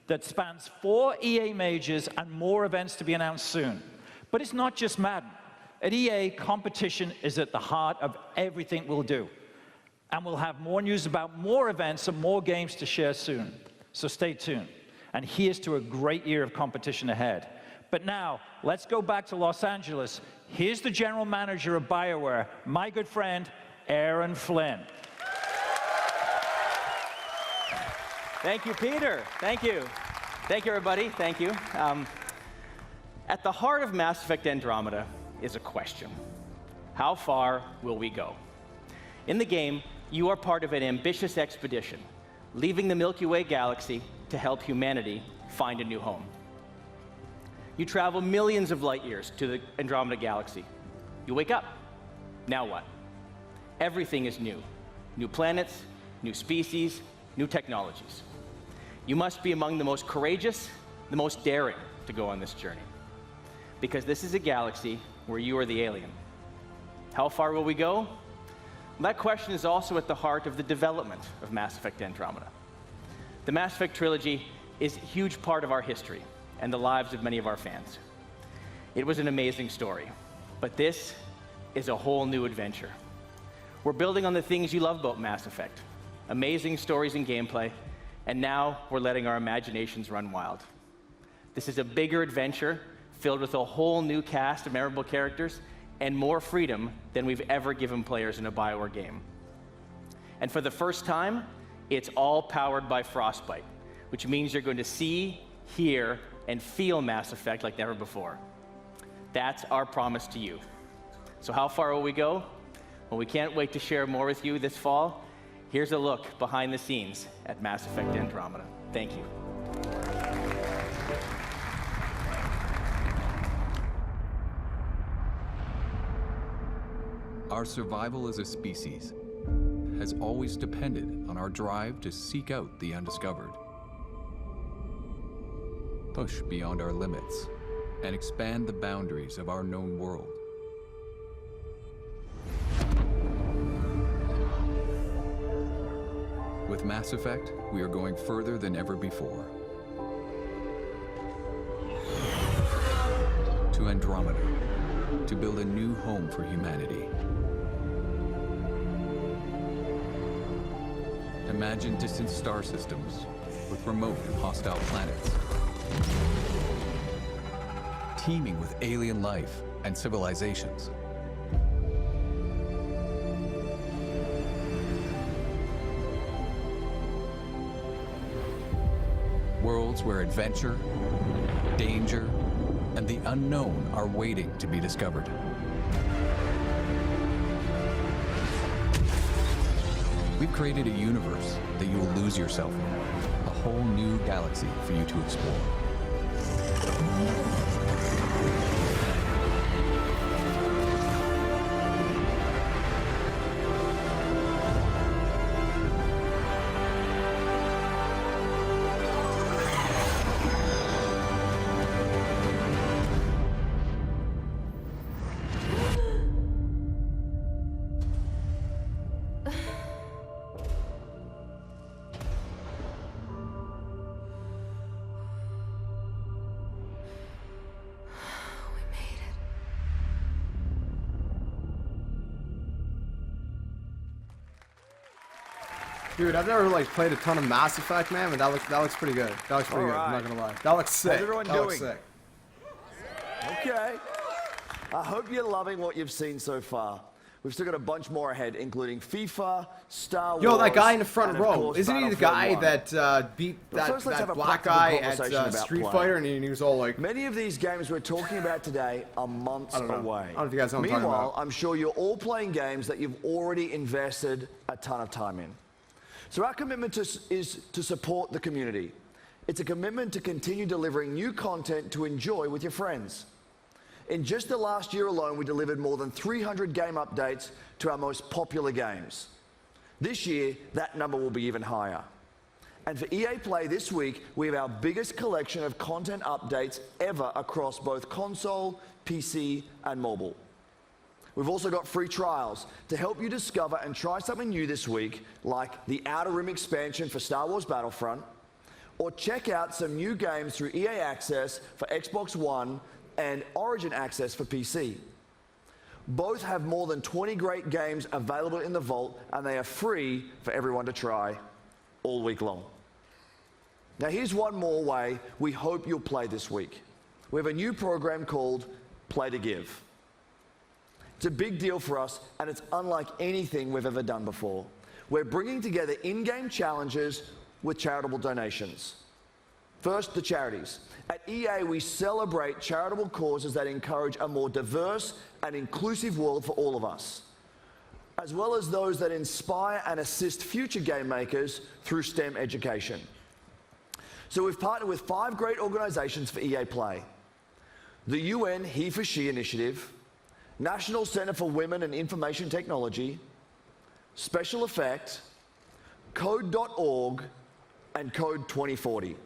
that spans 4 EA majors and more events to be announced soon. But it's not just Madden. At EA, competition is at the heart of everything we'll do. And we'll have more news about more events and more games to share soon. So stay tuned. And here's to a great year of competition ahead. But now, let's go back to Los Angeles. Here's the general manager of BioWare, my good friend, Aaron Flynn. Thank you, Peter. Thank you. Thank you, everybody. Thank you. At the heart of Mass Effect Andromeda is a question. How far will we go? In the game, you are part of an ambitious expedition, leaving the Milky Way galaxy to help humanity find a new home. You travel millions of light years to the Andromeda galaxy. You wake up. Now what? Everything is new. New planets, new species, new technologies. You must be among the most courageous, the most daring to go on this journey. Because this is a galaxy where you are the alien. How far will we go? That question is also at the heart of the development of Mass Effect Andromeda. The Mass Effect trilogy is a huge part of our history and the lives of many of our fans. It was an amazing story, but this is a whole new adventure. We're building on the things you love about Mass Effect, amazing stories and gameplay, and now we're letting our imaginations run wild. This is a bigger adventure filled with a whole new cast of memorable characters and more freedom than we've ever given players in a BioWare game. And for the first time, it's all powered by Frostbite, which means you're going to see, hear, and feel Mass Effect like never before. That's our promise to you. So how far will we go? Well, we can't wait to share more with you this fall. Here's a look behind the scenes at Mass Effect Andromeda. Thank you. Our survival as a species has always depended on our drive to seek out the undiscovered, push beyond our limits, and expand the boundaries of our known world. With Mass Effect, we are going further than ever before. To Andromeda, to build a new home for humanity. Imagine distant star systems with remote and hostile planets, teeming with alien life and civilizations. Worlds where adventure, danger, and the unknown are waiting to be discovered. We've created a universe that you will lose yourself in, a whole new galaxy for you to explore. Dude, I've never like played a ton of Mass Effect, man, but that looks pretty good. That looks pretty good. I'm not gonna lie. That looks sick. How's everyone that doing? Looks sick. Okay. I hope you're loving what you've seen so far. We've still got a bunch more ahead, including FIFA, Star Wars. Yo, that guy in the front and of row, course, isn't he the guy that beat that black guy at Street Fighter, and he was all like... Many of these games we're talking about today are months away. I don't know if you guys know what I'm talking Meanwhile, about. I'm sure you're all playing games that you've already invested a ton of time in. So our commitment is to support the community. It's a commitment to continue delivering new content to enjoy with your friends. In just the last year alone, we delivered more than 300 game updates to our most popular games. This year, that number will be even higher. And for EA Play this week, we have our biggest collection of content updates ever across both console, PC, and mobile. We've also got free trials to help you discover and try something new this week, like the Outer Rim expansion for Star Wars Battlefront, or check out some new games through EA Access for Xbox One and Origin Access for PC. Both have more than 20 great games available in the vault, and they are free for everyone to try all week long. Now here's one more way we hope you'll play this week. We have a new program called Play to Give. It's a big deal for us, and it's unlike anything we've ever done before. We're bringing together in-game challenges with charitable donations. First, the charities. At EA, we celebrate charitable causes that encourage a more diverse and inclusive world for all of us, as well as those that inspire and assist future game makers through STEM education. So we've partnered with 5 great organizations for EA Play: the UN He for She Initiative, National Center for Women and Information Technology, Special Effect, Code.org, and Code 2040.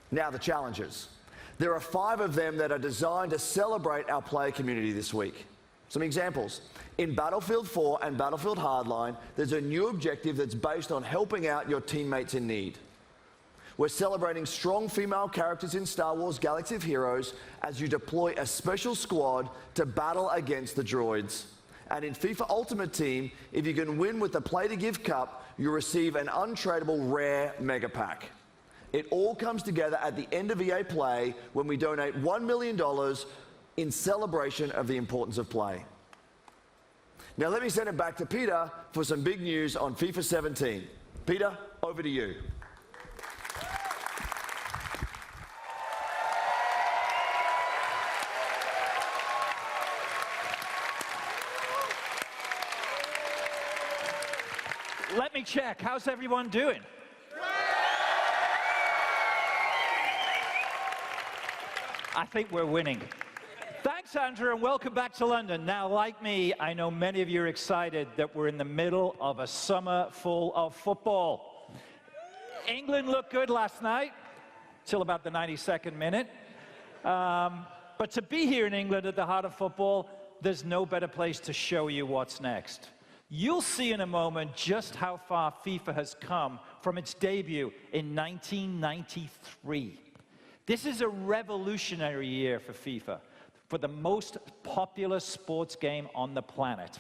Now the challenges. There are 5 of them that are designed to celebrate our player community this week. Some examples. In Battlefield 4 and Battlefield Hardline, there's a new objective that's based on helping out your teammates in need. We're celebrating strong female characters in Star Wars Galaxy of Heroes as you deploy a special squad to battle against the droids. And in FIFA Ultimate Team, if you can win with the Play to Give Cup, you receive an untradeable rare mega pack. It all comes together at the end of EA Play when we donate $1 million in celebration of the importance of play. Now let me send it back to Peter for some big news on FIFA 17. Peter, over to you. Let me check. How's everyone doing? I think we're winning. Thanks, Andrew, and welcome back to London. Now, like me, I know many of you are excited that we're in the middle of a summer full of football. England looked good last night, till about the 92nd minute. But to be here in England at the heart of football, there's no better place to show you what's next. You'll see in a moment just how far FIFA has come from its debut in 1993. This is a revolutionary year for FIFA, for the most popular sports game on the planet.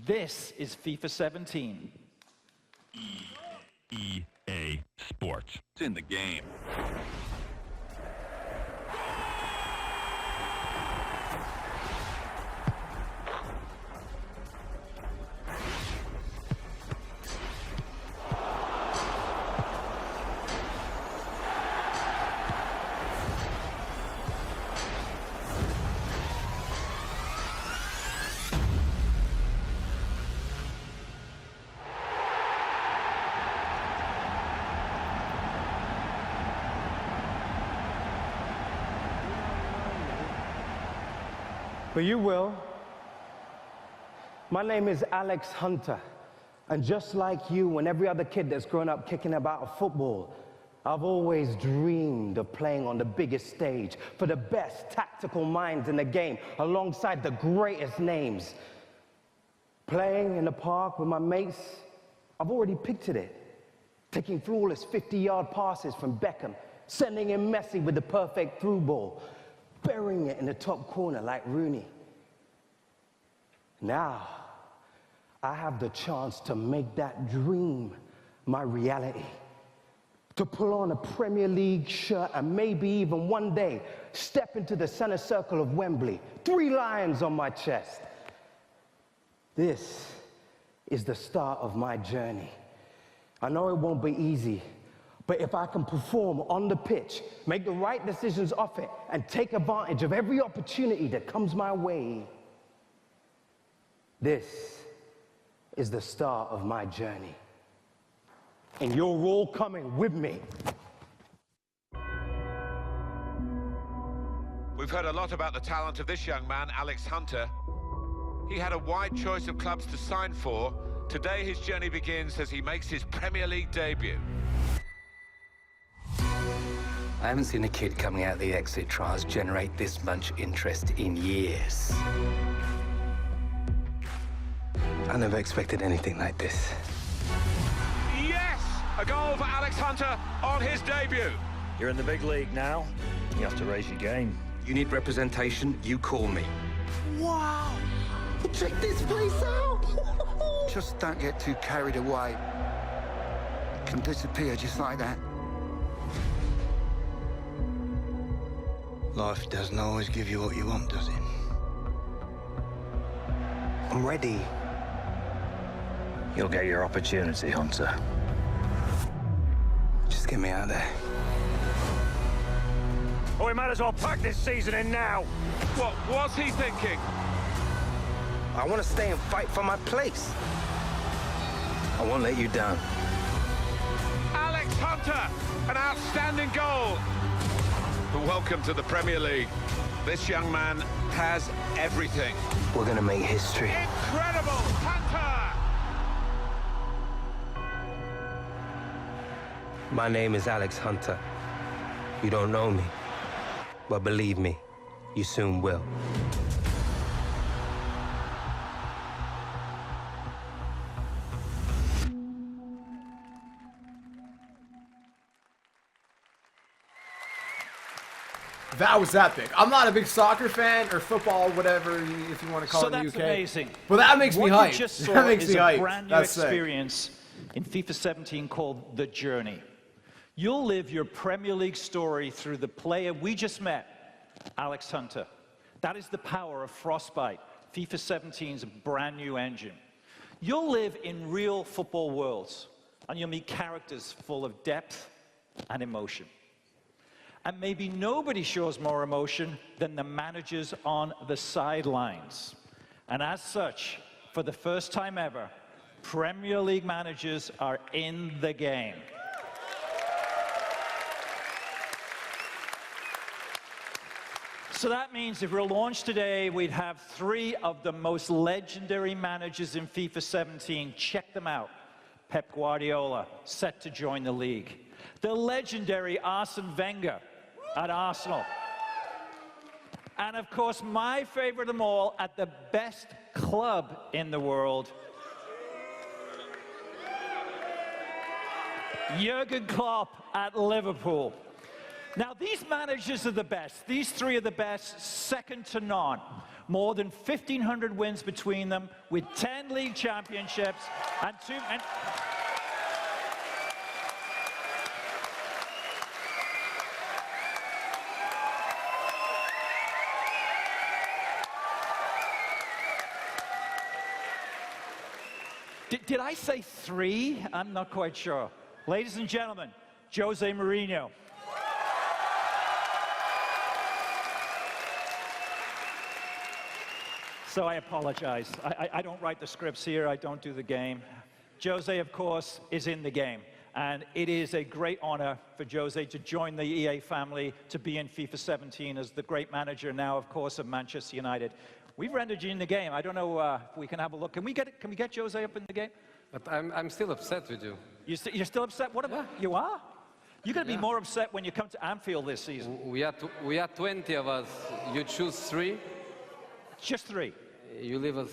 This is FIFA 17. EA Sports. It's in the game. But you will. My name is Alex Hunter, and just like you and every other kid that's grown up kicking about football, I've always dreamed of playing on the biggest stage for the best tactical minds in the game, alongside the greatest names. Playing in the park with my mates, I've already pictured it. Taking flawless 50-yard passes from Beckham, sending in Messi with the perfect through ball, burying it in the top corner like Rooney. Now, I have the chance to make that dream my reality. To pull on a Premier League shirt and maybe even one day step into the center circle of Wembley, 3 lions on my chest. This is the start of my journey. I know it won't be easy, but if I can perform on the pitch, make the right decisions off it, and take advantage of every opportunity that comes my way, this is the start of my journey. And you're all coming with me. We've heard a lot about the talent of this young man, Alex Hunter. He had a wide choice of clubs to sign for, Today his journey begins as he makes his Premier League debut. I haven't seen a kid coming out of the exit trials generate this much interest in years. I never expected anything like this. Yes! A goal for Alex Hunter on his debut. You're in the big league now. You have to raise your game. You need representation, you call me. Wow! Check this place out! Just don't get too carried away. It can disappear just like that. Life doesn't always give you what you want, does it? I'm ready. You'll get your opportunity, Hunter. Just get me out there. Oh, we might as well pack this season in now. What was he thinking? I want to stay and fight for my place. I won't let you down. Alex Hunter, an outstanding goal. Welcome to the Premier League. This young man has everything. We're going to make history. Incredible, Hunter! My name is Alex Hunter. You don't know me, but believe me, you soon will. That was epic. I'm not a big soccer fan or football, whatever if you want to call it in the UK. So that's amazing. Well, that makes me hyped. What you just saw That makes is me a hyped. brand new That's sick. experience in FIFA 17 called The Journey. You'll live your Premier League story through the player we just met, Alex Hunter. That is the power of Frostbite, FIFA 17's brand new engine. You'll live in real football worlds, and you'll meet characters full of depth and emotion. And maybe nobody shows more emotion than the managers on the sidelines. And as such, for the first time ever, Premier League managers are in the game. So that means if we're launched today, we'd have 3 of the most legendary managers in FIFA 17. Check them out. Pep Guardiola, set to join the league. The legendary Arsene Wenger at Arsenal. And of course, my favorite of them all, at the best club in the world, Jurgen Klopp at Liverpool. Now, these managers are the best. These 3 are the best, second to none. More than 1,500 wins between them, with 10 league championships and 2... Did I say 3? I'm not quite sure. Ladies and gentlemen, Jose Mourinho. So I apologize. I don't write the scripts here. I don't do the game. Jose, of course, is in the game. And it is a great honor for Jose to join the EA family, to be in FIFA 17 as the great manager now, of course, of Manchester United. We've rendered you in the game. I don't know if we can have a look. Can we get Jose up in the game? But I'm still upset with you. You're still upset? What about you are? You're going to be more upset when you come to Anfield this season. We are 20 of us. You choose 3. Just 3. You leave us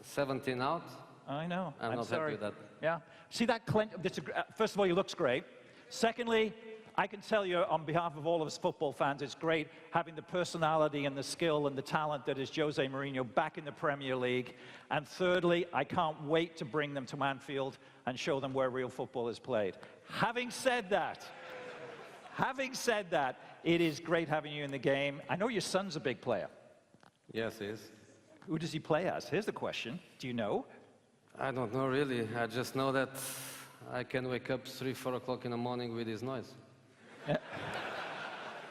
17 out. I know. I'm not sorry. happy with that. Yeah. See that? First of all, he looks great. Secondly, I can tell you on behalf of all of us football fans, it's great having the personality and the skill and the talent that is Jose Mourinho back in the Premier League. And thirdly, I can't wait to bring them to Anfield and show them where real football is played. Having said that, it is great having you in the game. I know your son's a big player. Yes, he is. Who does he play as? Here's the question. Do you know? I don't know really. I just know that I can wake up 3, 4 o'clock in the morning with his noise.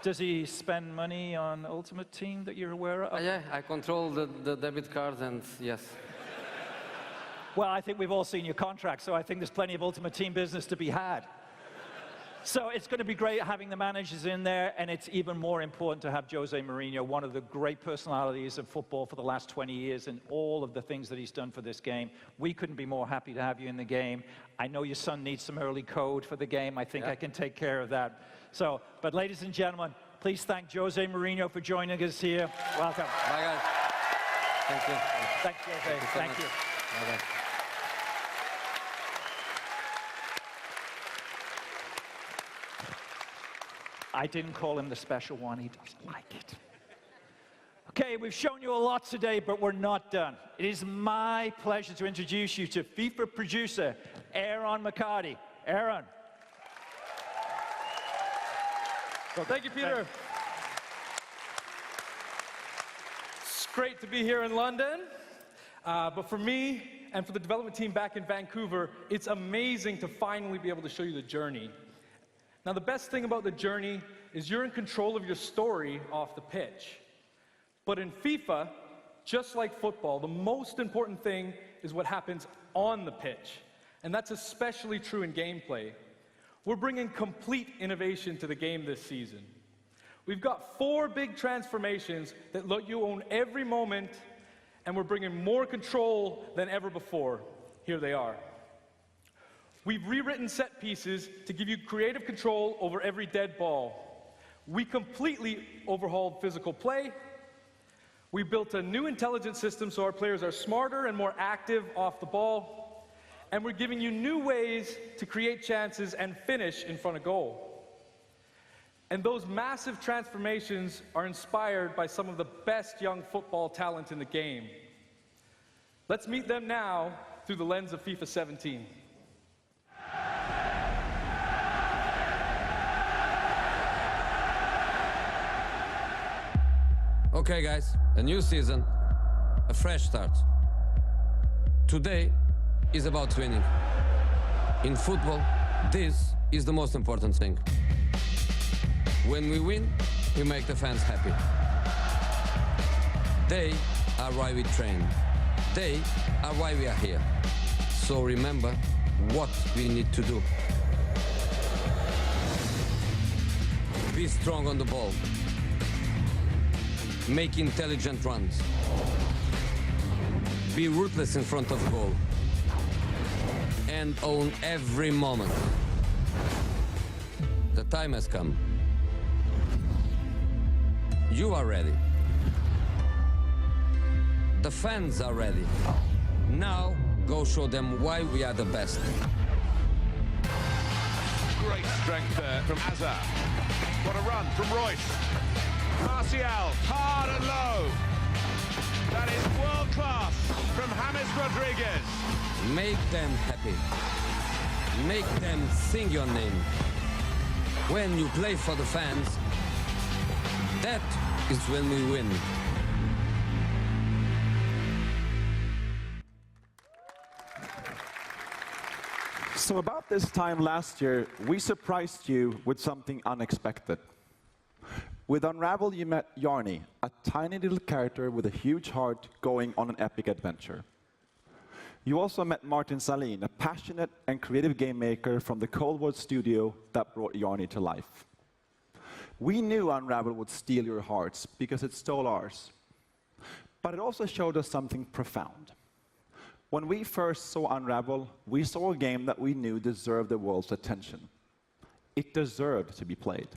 Does he spend money on Ultimate Team that you're aware of? Yeah, I control the debit card, and yes. Well, I think we've all seen your contract, so I think there's plenty of Ultimate Team business to be had. So it's going to be great having the managers in there, and it's even more important to have Jose Mourinho, one of the great personalities of football for the last 20 years, and all of the things that he's done for this game. We couldn't be more happy to have you in the game. I know your son needs some early code for the game. I think I can take care of that. So, but ladies and gentlemen, please thank Jose Mourinho for joining us here. Welcome. Bye, guys. Thank you. Thanks, Jose. Thank you. Bye-bye. I didn't call him the special one. He doesn't like it. Okay, we've shown you a lot today, but we're not done. It is my pleasure to introduce you to FIFA producer, Aaron McCarty. Aaron. Well, thank you, Peter. It's great to be here in London. But for me and for the development team back in Vancouver, it's amazing to finally be able to show you the journey. Now, the best thing about the journey is you're in control of your story off the pitch. But in FIFA, just like football, the most important thing is what happens on the pitch. And that's especially true in gameplay. We're bringing complete innovation to the game this season. We've got 4 big transformations that let you own every moment, and we're bringing more control than ever before. Here they are. We've rewritten set pieces to give you creative control over every dead ball. We completely overhauled physical play. We built a new intelligence system so our players are smarter and more active off the ball. And we're giving you new ways to create chances and finish in front of goal. And those massive transformations are inspired by some of the best young football talent in the game. Let's meet them now through the lens of FIFA 17. Okay, guys, a new season, a fresh start. Today is about winning. In football, this is the most important thing. When we win, we make the fans happy. They are why we train. They are why we are here. So remember what we need to do. Be strong on the ball. Make intelligent runs. Be ruthless in front of goal. And own every moment. The time has come. You are ready. The fans are ready. Now, go show them why we are the best. Great strength there from Hazard. What a run from Royce. Martial, hard and low. That is world class from James Rodriguez. Make them happy. Make them sing your name. When you play for the fans, that is when we win. So about this time last year, we surprised you with something unexpected. With Unravel, you met Yarny, a tiny little character with a huge heart going on an epic adventure. You also met Martin Salin, a passionate and creative game maker from the Cold War studio that brought Yarny to life. We knew Unravel would steal your hearts because it stole ours. But it also showed us something profound. When we first saw Unravel, we saw a game that we knew deserved the world's attention. It deserved to be played.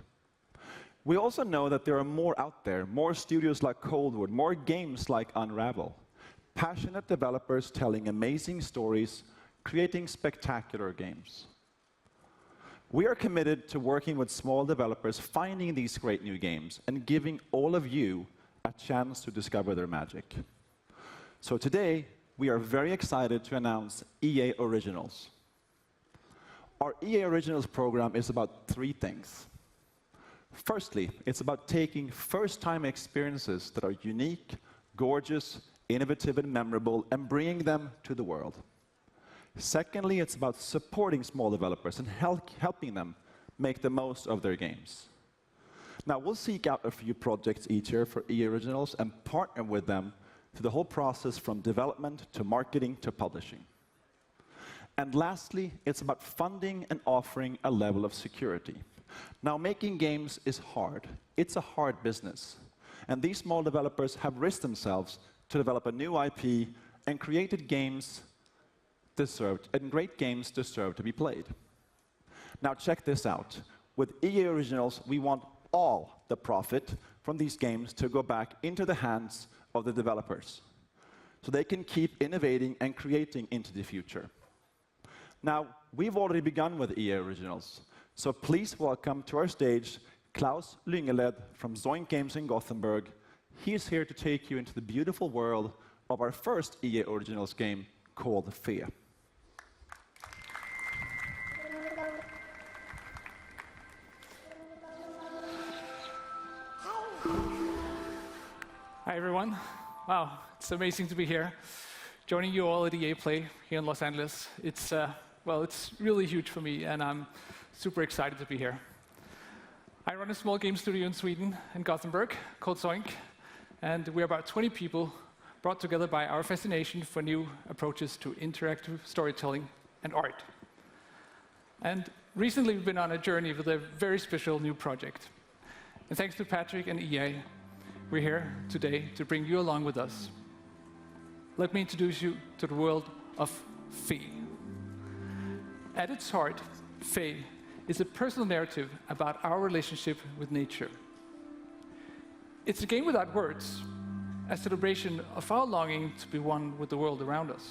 We also know that there are more out there, more studios like Coldwood, more games like Unravel. Passionate developers telling amazing stories, creating spectacular games. We are committed to working with small developers, finding these great new games, and giving all of you a chance to discover their magic. So today, we are very excited to announce EA Originals. Our EA Originals program is about 3 things. Firstly, it's about taking first-time experiences that are unique, gorgeous, innovative, and memorable, and bringing them to the world. Secondly, it's about supporting small developers and helping them make the most of their games. Now, we'll seek out a few projects each year for EA Originals and partner with them through the whole process from development to marketing to publishing. And lastly, it's about funding and offering a level of security. Now, making games is hard. It's a hard business. And these small developers have risked themselves to develop a new IP and created games and great games deserve to be played. Now, check this out. With EA Originals, we want all the profit from these games to go back into the hands of the developers, so they can keep innovating and creating into the future. Now, we've already begun with EA Originals, so please welcome to our stage Klaus Lyngeled from Zoink Games in Gothenburg. He's here to take you into the beautiful world of our first EA Originals game called Fe. Hi, everyone. Wow, it's amazing to be here, joining you all at EA Play here in Los Angeles. It's really huge for me, and I'm super excited to be here. I run a small game studio in Sweden, in Gothenburg, called Zoink, and we're about 20 people brought together by our fascination for new approaches to interactive storytelling and art. And recently, we've been on a journey with a very special new project. And thanks to Patrick and EA, we're here today to bring you along with us. Let me introduce you to the world of Fe. At its heart, Fe is a personal narrative about our relationship with nature. It's a game without words, a celebration of our longing to be one with the world around us.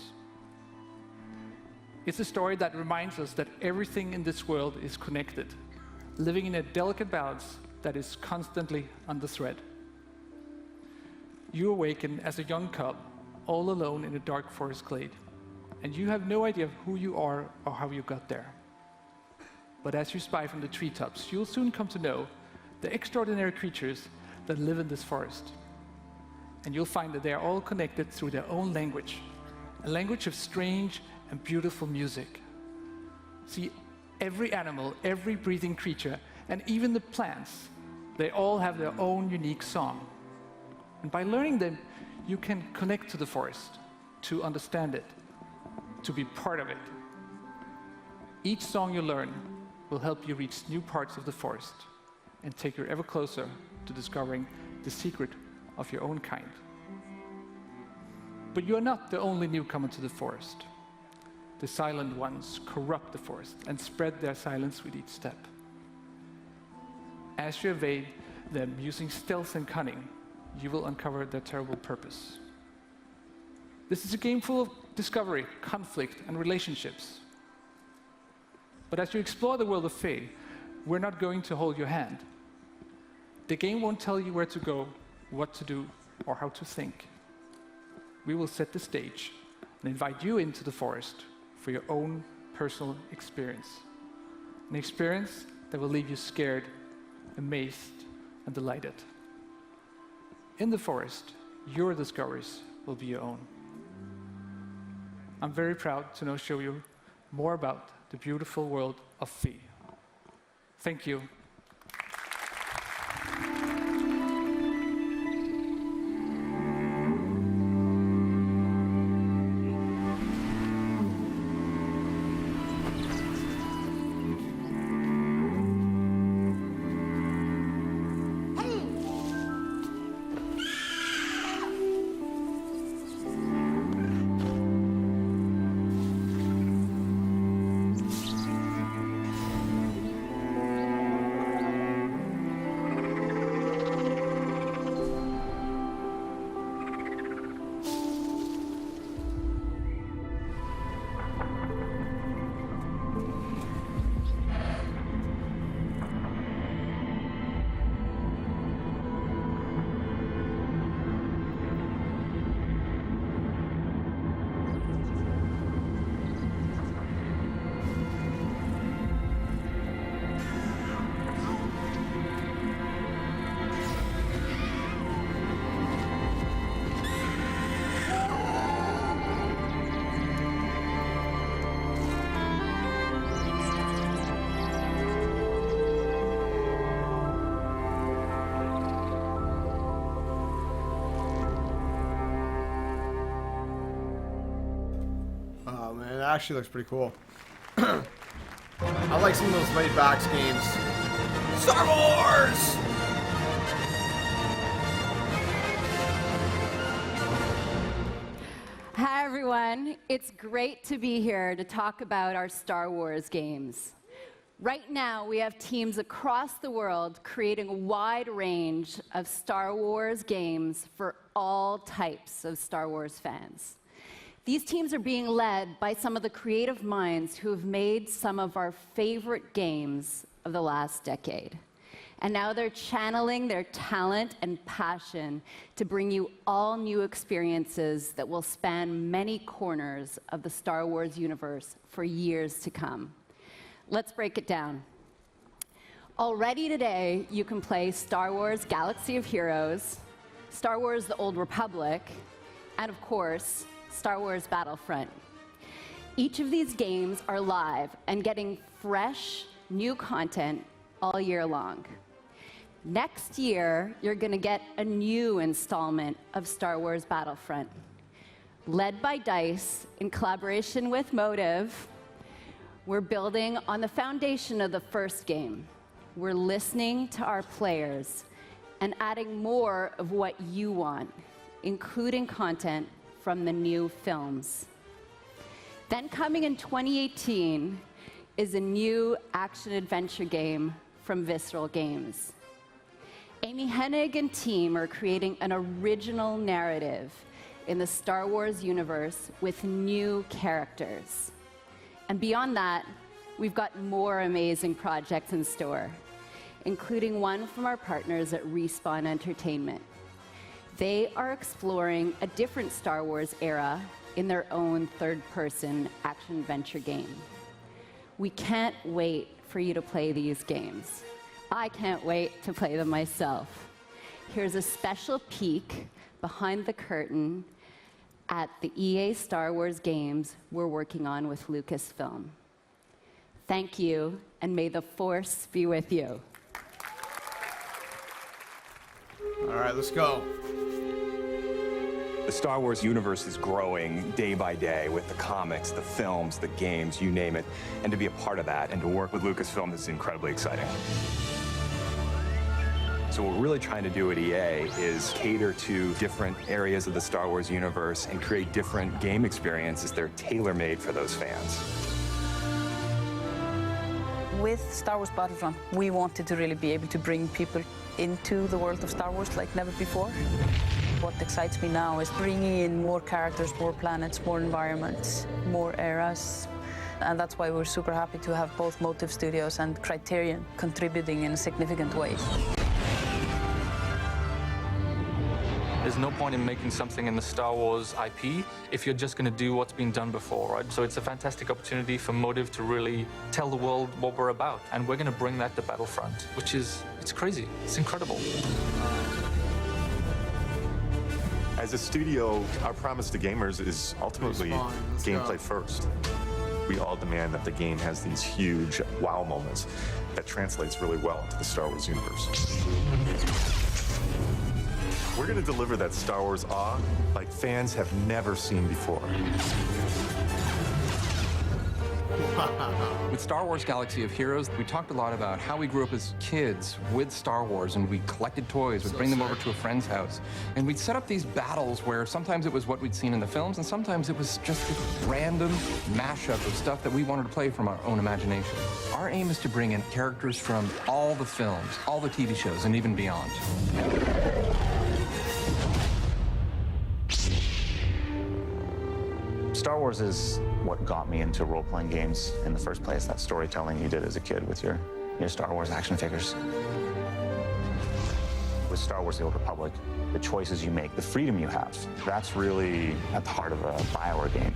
It's a story that reminds us that everything in this world is connected, living in a delicate balance that is constantly on the thread. You awaken as a young cub, all alone in a dark forest glade, and you have no idea who you are or how you got there. But as you spy from the treetops, you'll soon come to know the extraordinary creatures that live in this forest. And you'll find that they are all connected through their own language, a language of strange and beautiful music. See, every animal, every breathing creature, and even the plants, they all have their own unique song. And by learning them, you can connect to the forest, to understand it, to be part of it. Each song you learn will help you reach new parts of the forest and take you ever closer to discovering the secret of your own kind. But you are not the only newcomer to the forest. The silent ones corrupt the forest and spread their silence with each step. As you evade them using stealth and cunning, you will uncover their terrible purpose. This is a game full of discovery, conflict, and relationships. But as you explore the world of Fe, we're not going to hold your hand. The game won't tell you where to go, what to do, or how to think. We will set the stage and invite you into the forest for your own personal experience. An experience that will leave you scared, amazed, and delighted. In the forest, your discoveries will be your own. I'm very proud to now show you more about the beautiful world of Fe. Thank you. Oh man, that actually looks pretty cool. I like some of those laid back games. Star Wars! Hi everyone, it's great to be here to talk about our Star Wars games. Right now, we have teams across the world creating a wide range of Star Wars games for all types of Star Wars fans. These teams are being led by some of the creative minds who have made some of our favorite games of the last decade. And now they're channeling their talent and passion to bring you all new experiences that will span many corners of the Star Wars universe for years to come. Let's break it down. Already today, you can play Star Wars Galaxy of Heroes, Star Wars The Old Republic, and of course, Star Wars Battlefront. Each of these games are live and getting fresh, new content all year long. Next year, you're going to get a new installment of Star Wars Battlefront. Led by DICE, in collaboration with Motive, we're building on the foundation of the first game. We're listening to our players and adding more of what you want, including content from the new films. Then coming in 2018 is a new action-adventure game from Visceral Games. Amy Hennig and team are creating an original narrative in the Star Wars universe with new characters. And beyond that, we've got more amazing projects in store, including one from our partners at Respawn Entertainment. They are exploring a different Star Wars era in their own third-person action-adventure game. We can't wait for you to play these games. I can't wait to play them myself. Here's a special peek behind the curtain at the EA Star Wars games we're working on with Lucasfilm. Thank you, and may the Force be with you. All right, let's go. The Star Wars universe is growing day by day with the comics, the films, the games, you name it. And to be a part of that and to work with Lucasfilm is incredibly exciting. So what we're really trying to do at EA is cater to different areas of the Star Wars universe and create different game experiences that are tailor-made for those fans. With Star Wars Battlefront, we wanted to really be able to bring people into the world of Star Wars like never before. What excites me now is bringing in more characters, more planets, more environments, more eras. And that's why we're super happy to have both Motive Studios and Criterion contributing in a significant way. There's no point in making something in the Star Wars IP if you're just going to do what's been done before, right? So it's a fantastic opportunity for Motive to really tell the world what we're about. And we're going to bring that to Battlefront, which is, it's crazy. It's incredible. As a studio, our promise to gamers is ultimately gameplay first. We all demand that the game has these huge wow moments that translates really well into the Star Wars universe. We're going to deliver that Star Wars awe like fans have never seen before. With Star Wars Galaxy of Heroes, we talked a lot about how we grew up as kids with Star Wars, and we collected toys, we'd bring them over to a friend's house, and we'd set up these battles where sometimes it was what we'd seen in the films, and sometimes it was just this random mashup of stuff that we wanted to play from our own imagination. Our aim is to bring in characters from all the films, all the TV shows, and even beyond. Star Wars is what got me into role-playing games in the first place, that storytelling you did as a kid with your Star Wars action figures. With Star Wars The Old Republic, the choices you make, the freedom you have, that's really at the heart of a BioWare game.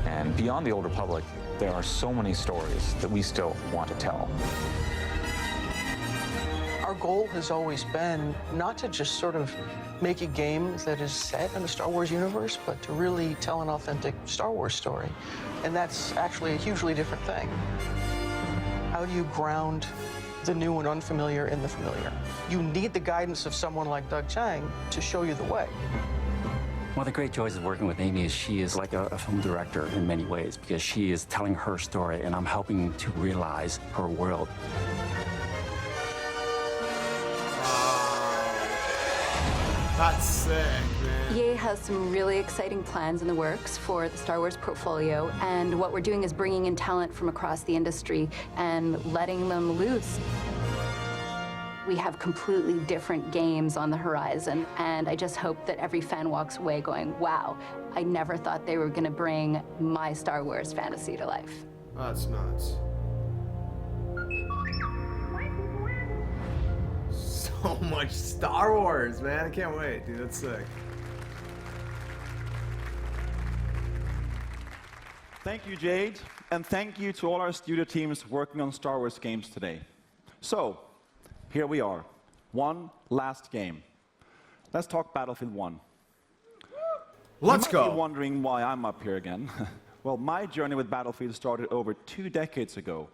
And beyond The Old Republic, there are so many stories that we still want to tell. Our goal has always been not to just sort of make a game that is set in the Star Wars universe, but to really tell an authentic Star Wars story. And that's actually a hugely different thing. How do you ground the new and unfamiliar in the familiar? You need the guidance of someone like Doug Chiang to show you the way. One of the great joys of working with Amy is she is like a film director in many ways because she is telling her story and I'm helping to realize her world. That's sick, man. EA has some really exciting plans in the works for the Star Wars portfolio, and what we're doing is bringing in talent from across the industry and letting them loose. We have completely different games on the horizon, and I just hope that every fan walks away going, wow, I never thought they were going to bring my Star Wars fantasy to life. That's nuts. So much Star Wars, man. I can't wait, dude. That's sick. Thank you, Jade, and thank you to all our studio teams working on Star Wars games today. So, here we are. One last game. Let's talk Battlefield 1. Let's go. You might be wondering why I'm up here again. Well, my journey with Battlefield started over 2 decades ago,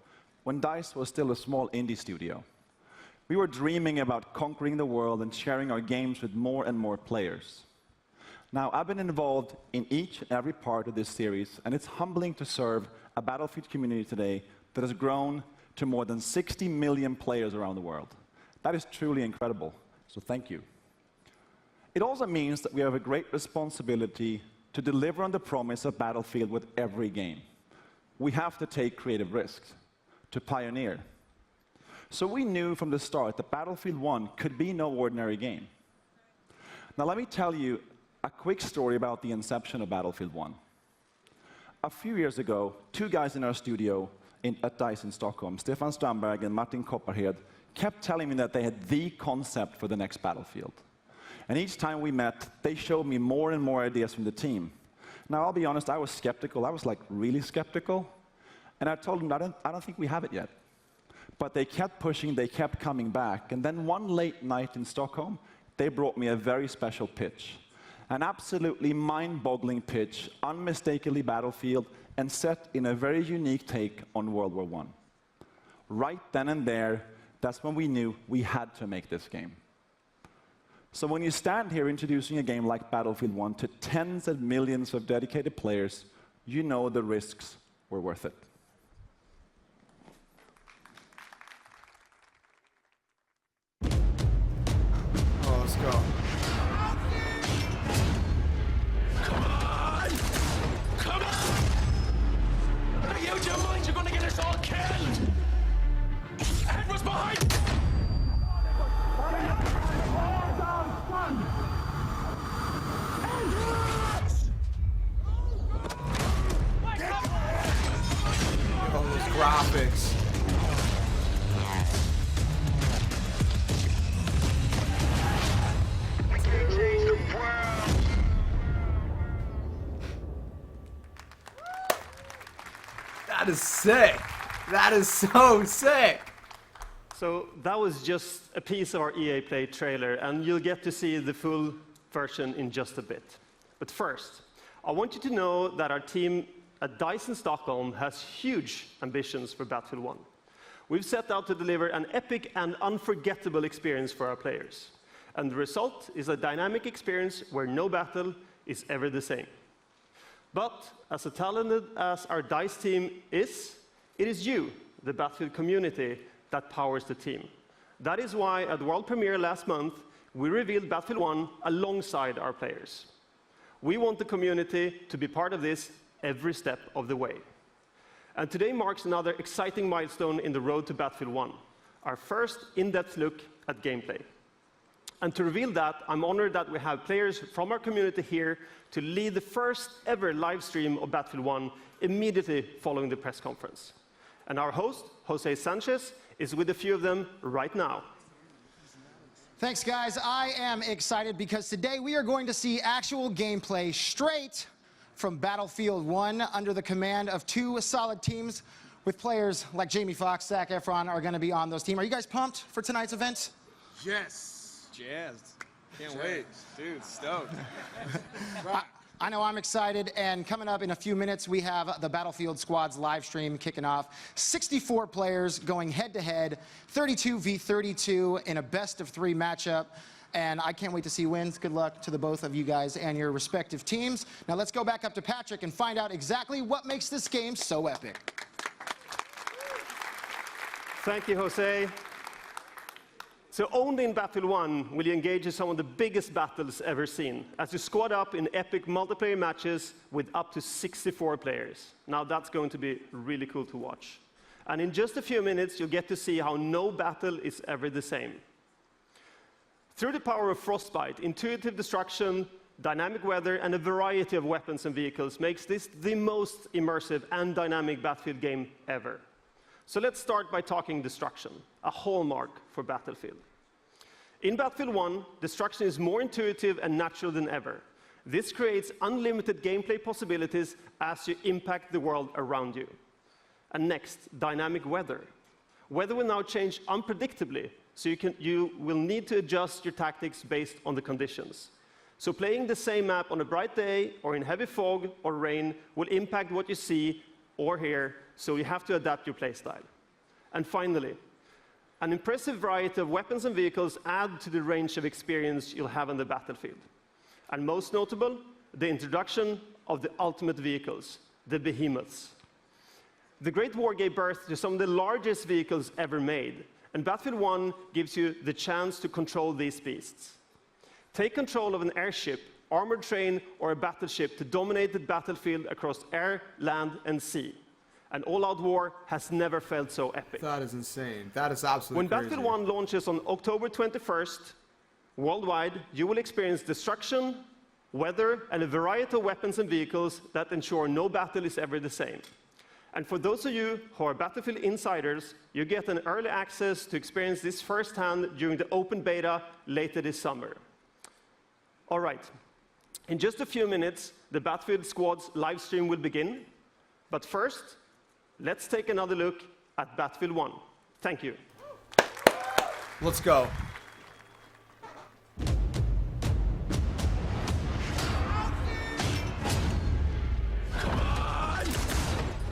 when DICE was still a small indie studio. We were dreaming about conquering the world and sharing our games with more and more players. Now, I've been involved in each and every part of this series, and it's humbling to serve a Battlefield community today that has grown to more than 60 million players around the world. That is truly incredible, so thank you. It also means that we have a great responsibility to deliver on the promise of Battlefield with every game. We have to take creative risks, to pioneer. So we knew from the start that Battlefield 1 could be no ordinary game. Now let me tell you a quick story about the inception of Battlefield 1. A few years ago, 2 guys in our studio at DICE in Stockholm, Stefan Strandberg and Martin Kopparhed, kept telling me that they had the concept for the next Battlefield. And each time we met, they showed me more and more ideas from the team. Now, I'll be honest, I was skeptical. I was like really skeptical. And I told them, I don't think we have it yet. But they kept pushing, they kept coming back. And then one late night in Stockholm, they brought me a very special pitch. An absolutely mind-boggling pitch, unmistakably Battlefield, and set in a very unique take on World War I. Right then and there, that's when we knew we had to make this game. So when you stand here introducing a game like Battlefield 1 to tens of millions of dedicated players, you know the risks were worth it. Oh, let's go. Come on! Come on! Are you out your mind? You're gonna get us all killed! Ed was behind! Oh, those graphics. That is sick. That is so sick. So that was just a piece of our EA Play trailer, and you'll get to see the full version in just a bit. But first, I want you to know that our team at DICE in Stockholm has huge ambitions for Battlefield 1. We've set out to deliver an epic and unforgettable experience for our players. And the result is a dynamic experience where no battle is ever the same. But as talented as our DICE team is, it is you, the Battlefield community, that powers the team. That is why at world premiere last month, we revealed Battlefield 1 alongside our players. We want the community to be part of this every step of the way. And today marks another exciting milestone in the road to Battlefield 1, our first in-depth look at gameplay. And to reveal that, I'm honored that we have players from our community here to lead the first ever live stream of Battlefield 1 immediately following the press conference. And our host, Jose Sanchez, is with a few of them right now. Thanks, guys. I am excited because today we are going to see actual gameplay straight from Battlefield 1 under the command of 2 solid teams with players like Jamie Foxx, Zac Efron are going to be on those teams. Are you guys pumped for tonight's event? Yes. Jazzed. Can't wait. Dude, stoked. I know I'm excited, and coming up in a few minutes, we have the Battlefield Squads live stream kicking off. 64 players going head-to-head, 32 v. 32 in a best-of-3 matchup. and I can't wait to see wins. Good luck to the both of you guys and your respective teams. Now let's go back up to Patrick and find out exactly what makes this game so epic. Thank you, Jose. So only in Battlefield 1 will you engage in some of the biggest battles ever seen, as you squad up in epic multiplayer matches with up to 64 players. Now that's going to be really cool to watch. And in just a few minutes, you'll get to see how no battle is ever the same. Through the power of Frostbite, intuitive destruction, dynamic weather, and a variety of weapons and vehicles makes this the most immersive and dynamic Battlefield game ever. So let's start by talking destruction, a hallmark for Battlefield. In Battlefield 1, destruction is more intuitive and natural than ever. This creates unlimited gameplay possibilities as you impact the world around you. And next, dynamic weather. Weather will now change unpredictably, so you will need to adjust your tactics based on the conditions. So playing the same map on a bright day or in heavy fog or rain will impact what you see or hear, so you have to adapt your playstyle. And finally, an impressive variety of weapons and vehicles add to the range of experience you'll have on the battlefield. And most notable, the introduction of the ultimate vehicles, the behemoths. The Great War gave birth to some of the largest vehicles ever made, and Battlefield 1 gives you the chance to control these beasts. Take control of an airship, armored train, or a battleship to dominate the battlefield across air, land, and sea. An all-out war has never felt so epic. That is insane. That is absolutely When crazy. Battlefield 1 launches on October 21st, worldwide, you will experience destruction, weather, and a variety of weapons and vehicles that ensure no battle is ever the same. And for those of you who are Battlefield insiders, you get an early access to experience this firsthand during the open beta later this summer. All right. In just a few minutes, the Battlefield Squad's live stream will begin. But first, let's take another look at Battlefield 1. Thank you. Let's go.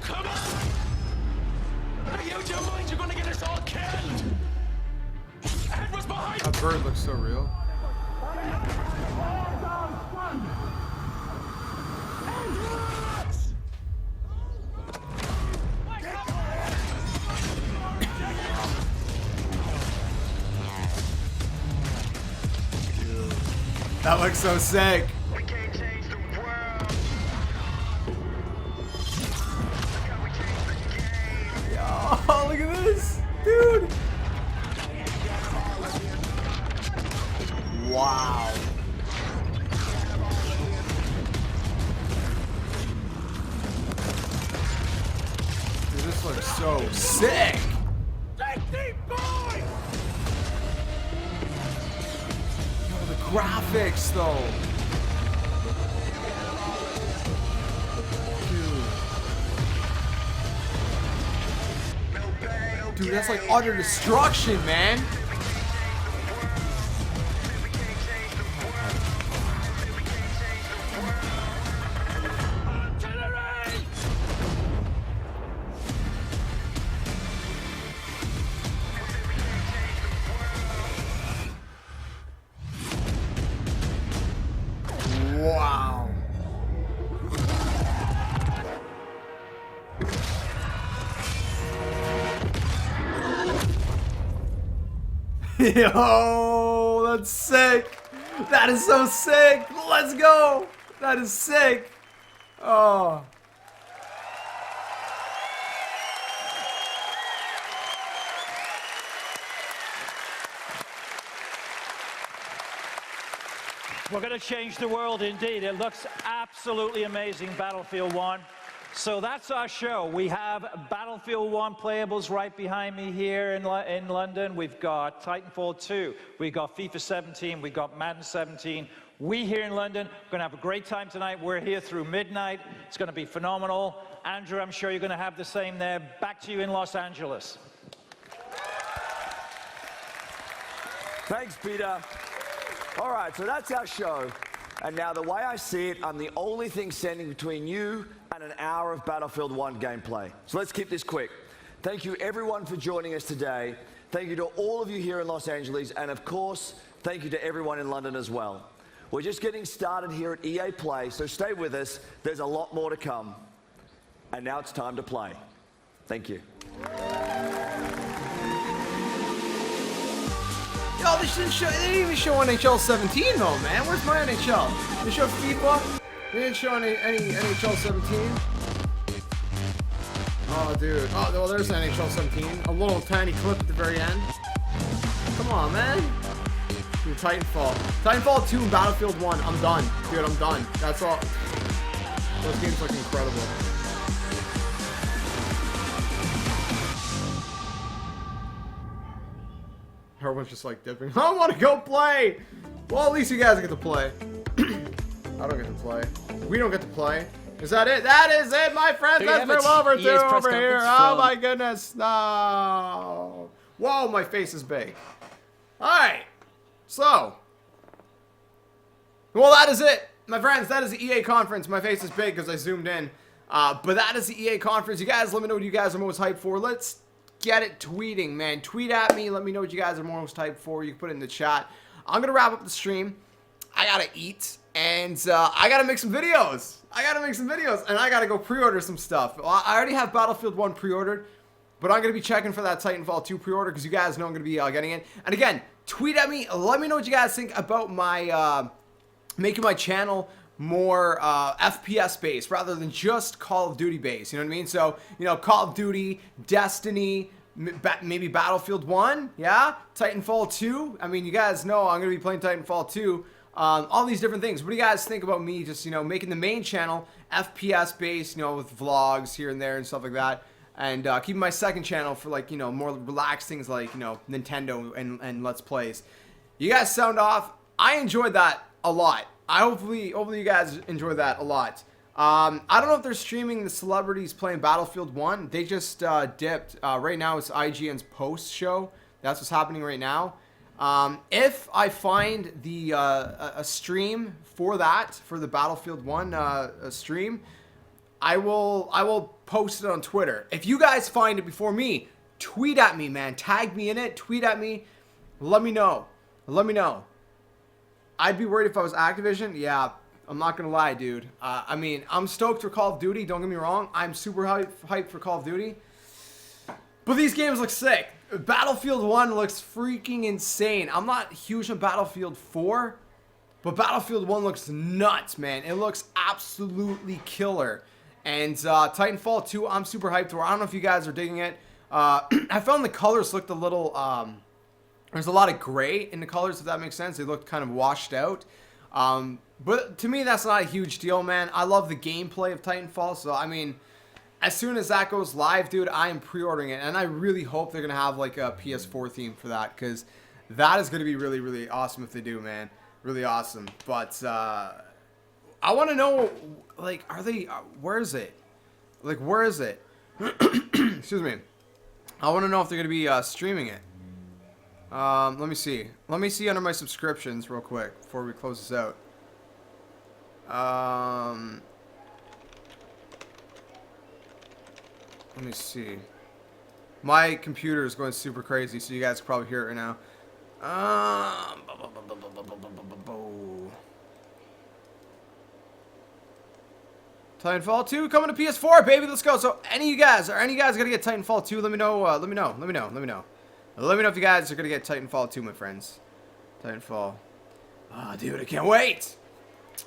Come on! Are you out of your mind? You're gonna get us all killed! Edward's behind! That bird looks so real. That looks so sick. Yo, look at this, dude. Wow. Dude, this looks so sick. Graphics though. Dude, that's like utter destruction, man. Wow. Yo, that's sick. That is so sick. Let's go. That is sick. Oh. We're going to change the world indeed. It looks absolutely amazing, Battlefield 1. So that's our show. We have Battlefield 1 playables right behind me here in London. We've got Titanfall 2. We've got FIFA 17. We've got Madden 17. We here in London are going to have a great time tonight. We're here through midnight. It's going to be phenomenal. Andrew, I'm sure you're going to have the same there. Back to you in Los Angeles. Thanks, Peter. All right, so that's our show. And now, the way I see it, I'm the only thing standing between you and an hour of Battlefield 1 gameplay. So let's keep this quick. Thank you, everyone, for joining us today. Thank you to all of you here in Los Angeles. And, of course, Thank you to everyone in London as well. We're just getting started here at EA Play, so stay with us. There's a lot more to come. And now it's time to play. Thank you. Yo, they didn't even show NHL 17 though, man. Where's my NHL? They showed FIFA. They didn't show any NHL 17. Oh, dude. Oh, well, there's NHL 17. A little tiny clip at the very end. Come on, man. Dude, Titanfall. Titanfall 2 and Battlefield 1. I'm done. Dude, I'm done. That's all. Those games look incredible. Everyone's just like dipping. I want to go play! Well, at least you guys get to play. I don't get to play. We don't get to play. Is that it? That is it, my friends. Let's move over to over here. Oh my goodness. No. Whoa, my face is big. Alright. So. Well, that is it. My friends, that is the EA conference. My face is big because I zoomed in. But that is the EA conference. You guys, let me know what you guys are most hyped for. Let's get it tweeting, man. Tweet at me. Let me know what you guys are most hyped for. You can put it in the chat. I'm going to wrap up the stream. I got to eat. And I got to make some videos. And I got to go pre-order some stuff. I already have Battlefield 1 pre-ordered. But I'm going to be checking for that Titanfall 2 pre-order because you guys know I'm going to be getting it. And again, tweet at me. Let me know what you guys think about my making my channel more FPS based rather than just Call of Duty based. You know what I mean? So, you know, Call of Duty, Destiny, maybe Battlefield 1, yeah? Titanfall 2. I mean, you guys know I'm going to be playing Titanfall 2. All these different things. What do you guys think about me just, you know, making the main channel FPS based, you know, with vlogs here and there and stuff like that? And keeping my second channel for, like, you know, more relaxed things like, you know, Nintendo and Let's Plays. You guys sound off. I enjoyed that a lot. Hopefully you guys enjoy that a lot. I don't know if they're streaming the celebrities playing Battlefield 1. They just dipped. Right now it's IGN's post show. That's what's happening right now. If I find the a stream for that, for the Battlefield 1 stream, I will post it on Twitter. If you guys find it before me, tweet at me, man. Tag me in it. Tweet at me. Let me know. Let me know. I'd be worried if I was Activision. Yeah, I'm not going to lie, dude. I mean, I'm stoked for Call of Duty. Don't get me wrong. I'm super hyped for Call of Duty. But these games look sick. Battlefield 1 looks freaking insane. I'm not huge on Battlefield 4, but Battlefield 1 looks nuts, man. It looks absolutely killer. And Titanfall 2, I'm super hyped for. I don't know if you guys are digging it. I found the colors looked a little... there's a lot of gray in the colors, if that makes sense. They looked kind of washed out. But to me, that's not a huge deal, man. I love the gameplay of Titanfall. So, I mean, as soon as that goes live, dude, I am pre-ordering it. And I really hope they're going to have, like, a PS4 theme for that. Because that is going to be really, really awesome if they do, man. Really awesome. But, I want to know, like, are they... where is it? Like, where is it? Excuse me. I want to know if they're going to be streaming it. Let me see. Let me see under my subscriptions real quick before we close this out. Let me see. My computer is going super crazy, so you guys can probably hear it right now. Titanfall 2 coming to PS4, baby. Let's go. So, are any of you guys gonna get Titanfall 2? Let me know. Let me know. Let me know if you guys are gonna get Titanfall 2, my friends. Titanfall. Oh, dude, I can't wait.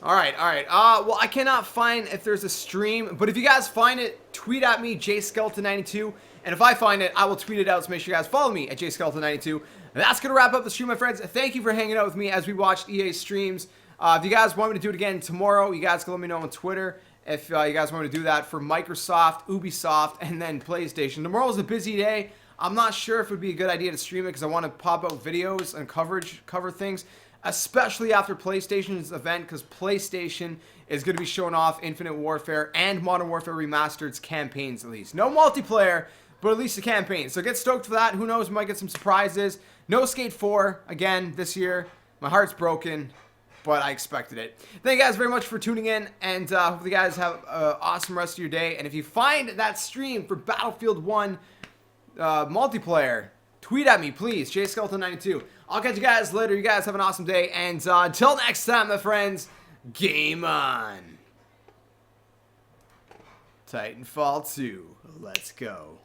All right. Well, I cannot find if there's a stream, but if you guys find it, tweet at me, JSkeleton92, and if I find it, I will tweet it out. So make sure you guys follow me at JSkeleton92. And that's gonna wrap up the stream, my friends. Thank you for hanging out with me as we watched EA streams. If you guys want me to do it again tomorrow, you guys can let me know on Twitter. If you guys want me to do that for Microsoft, Ubisoft, and then PlayStation. Tomorrow's a busy day. I'm not sure if it would be a good idea to stream it because I want to pop out videos and cover things, especially after PlayStation's event, because PlayStation is going to be showing off Infinite Warfare and Modern Warfare Remastered's campaigns, at least. No multiplayer, but at least the campaign. So get stoked for that. Who knows, we might get some surprises. No Skate 4, again, this year. My heart's broken, but I expected it. Thank you guys very much for tuning in, and hopefully you guys have an awesome rest of your day. And if you find that stream for Battlefield 1 multiplayer, tweet at me, please. JSkeleton92. I'll catch you guys later. You guys have an awesome day. And until next time, my friends, game on. Titanfall 2. Let's go.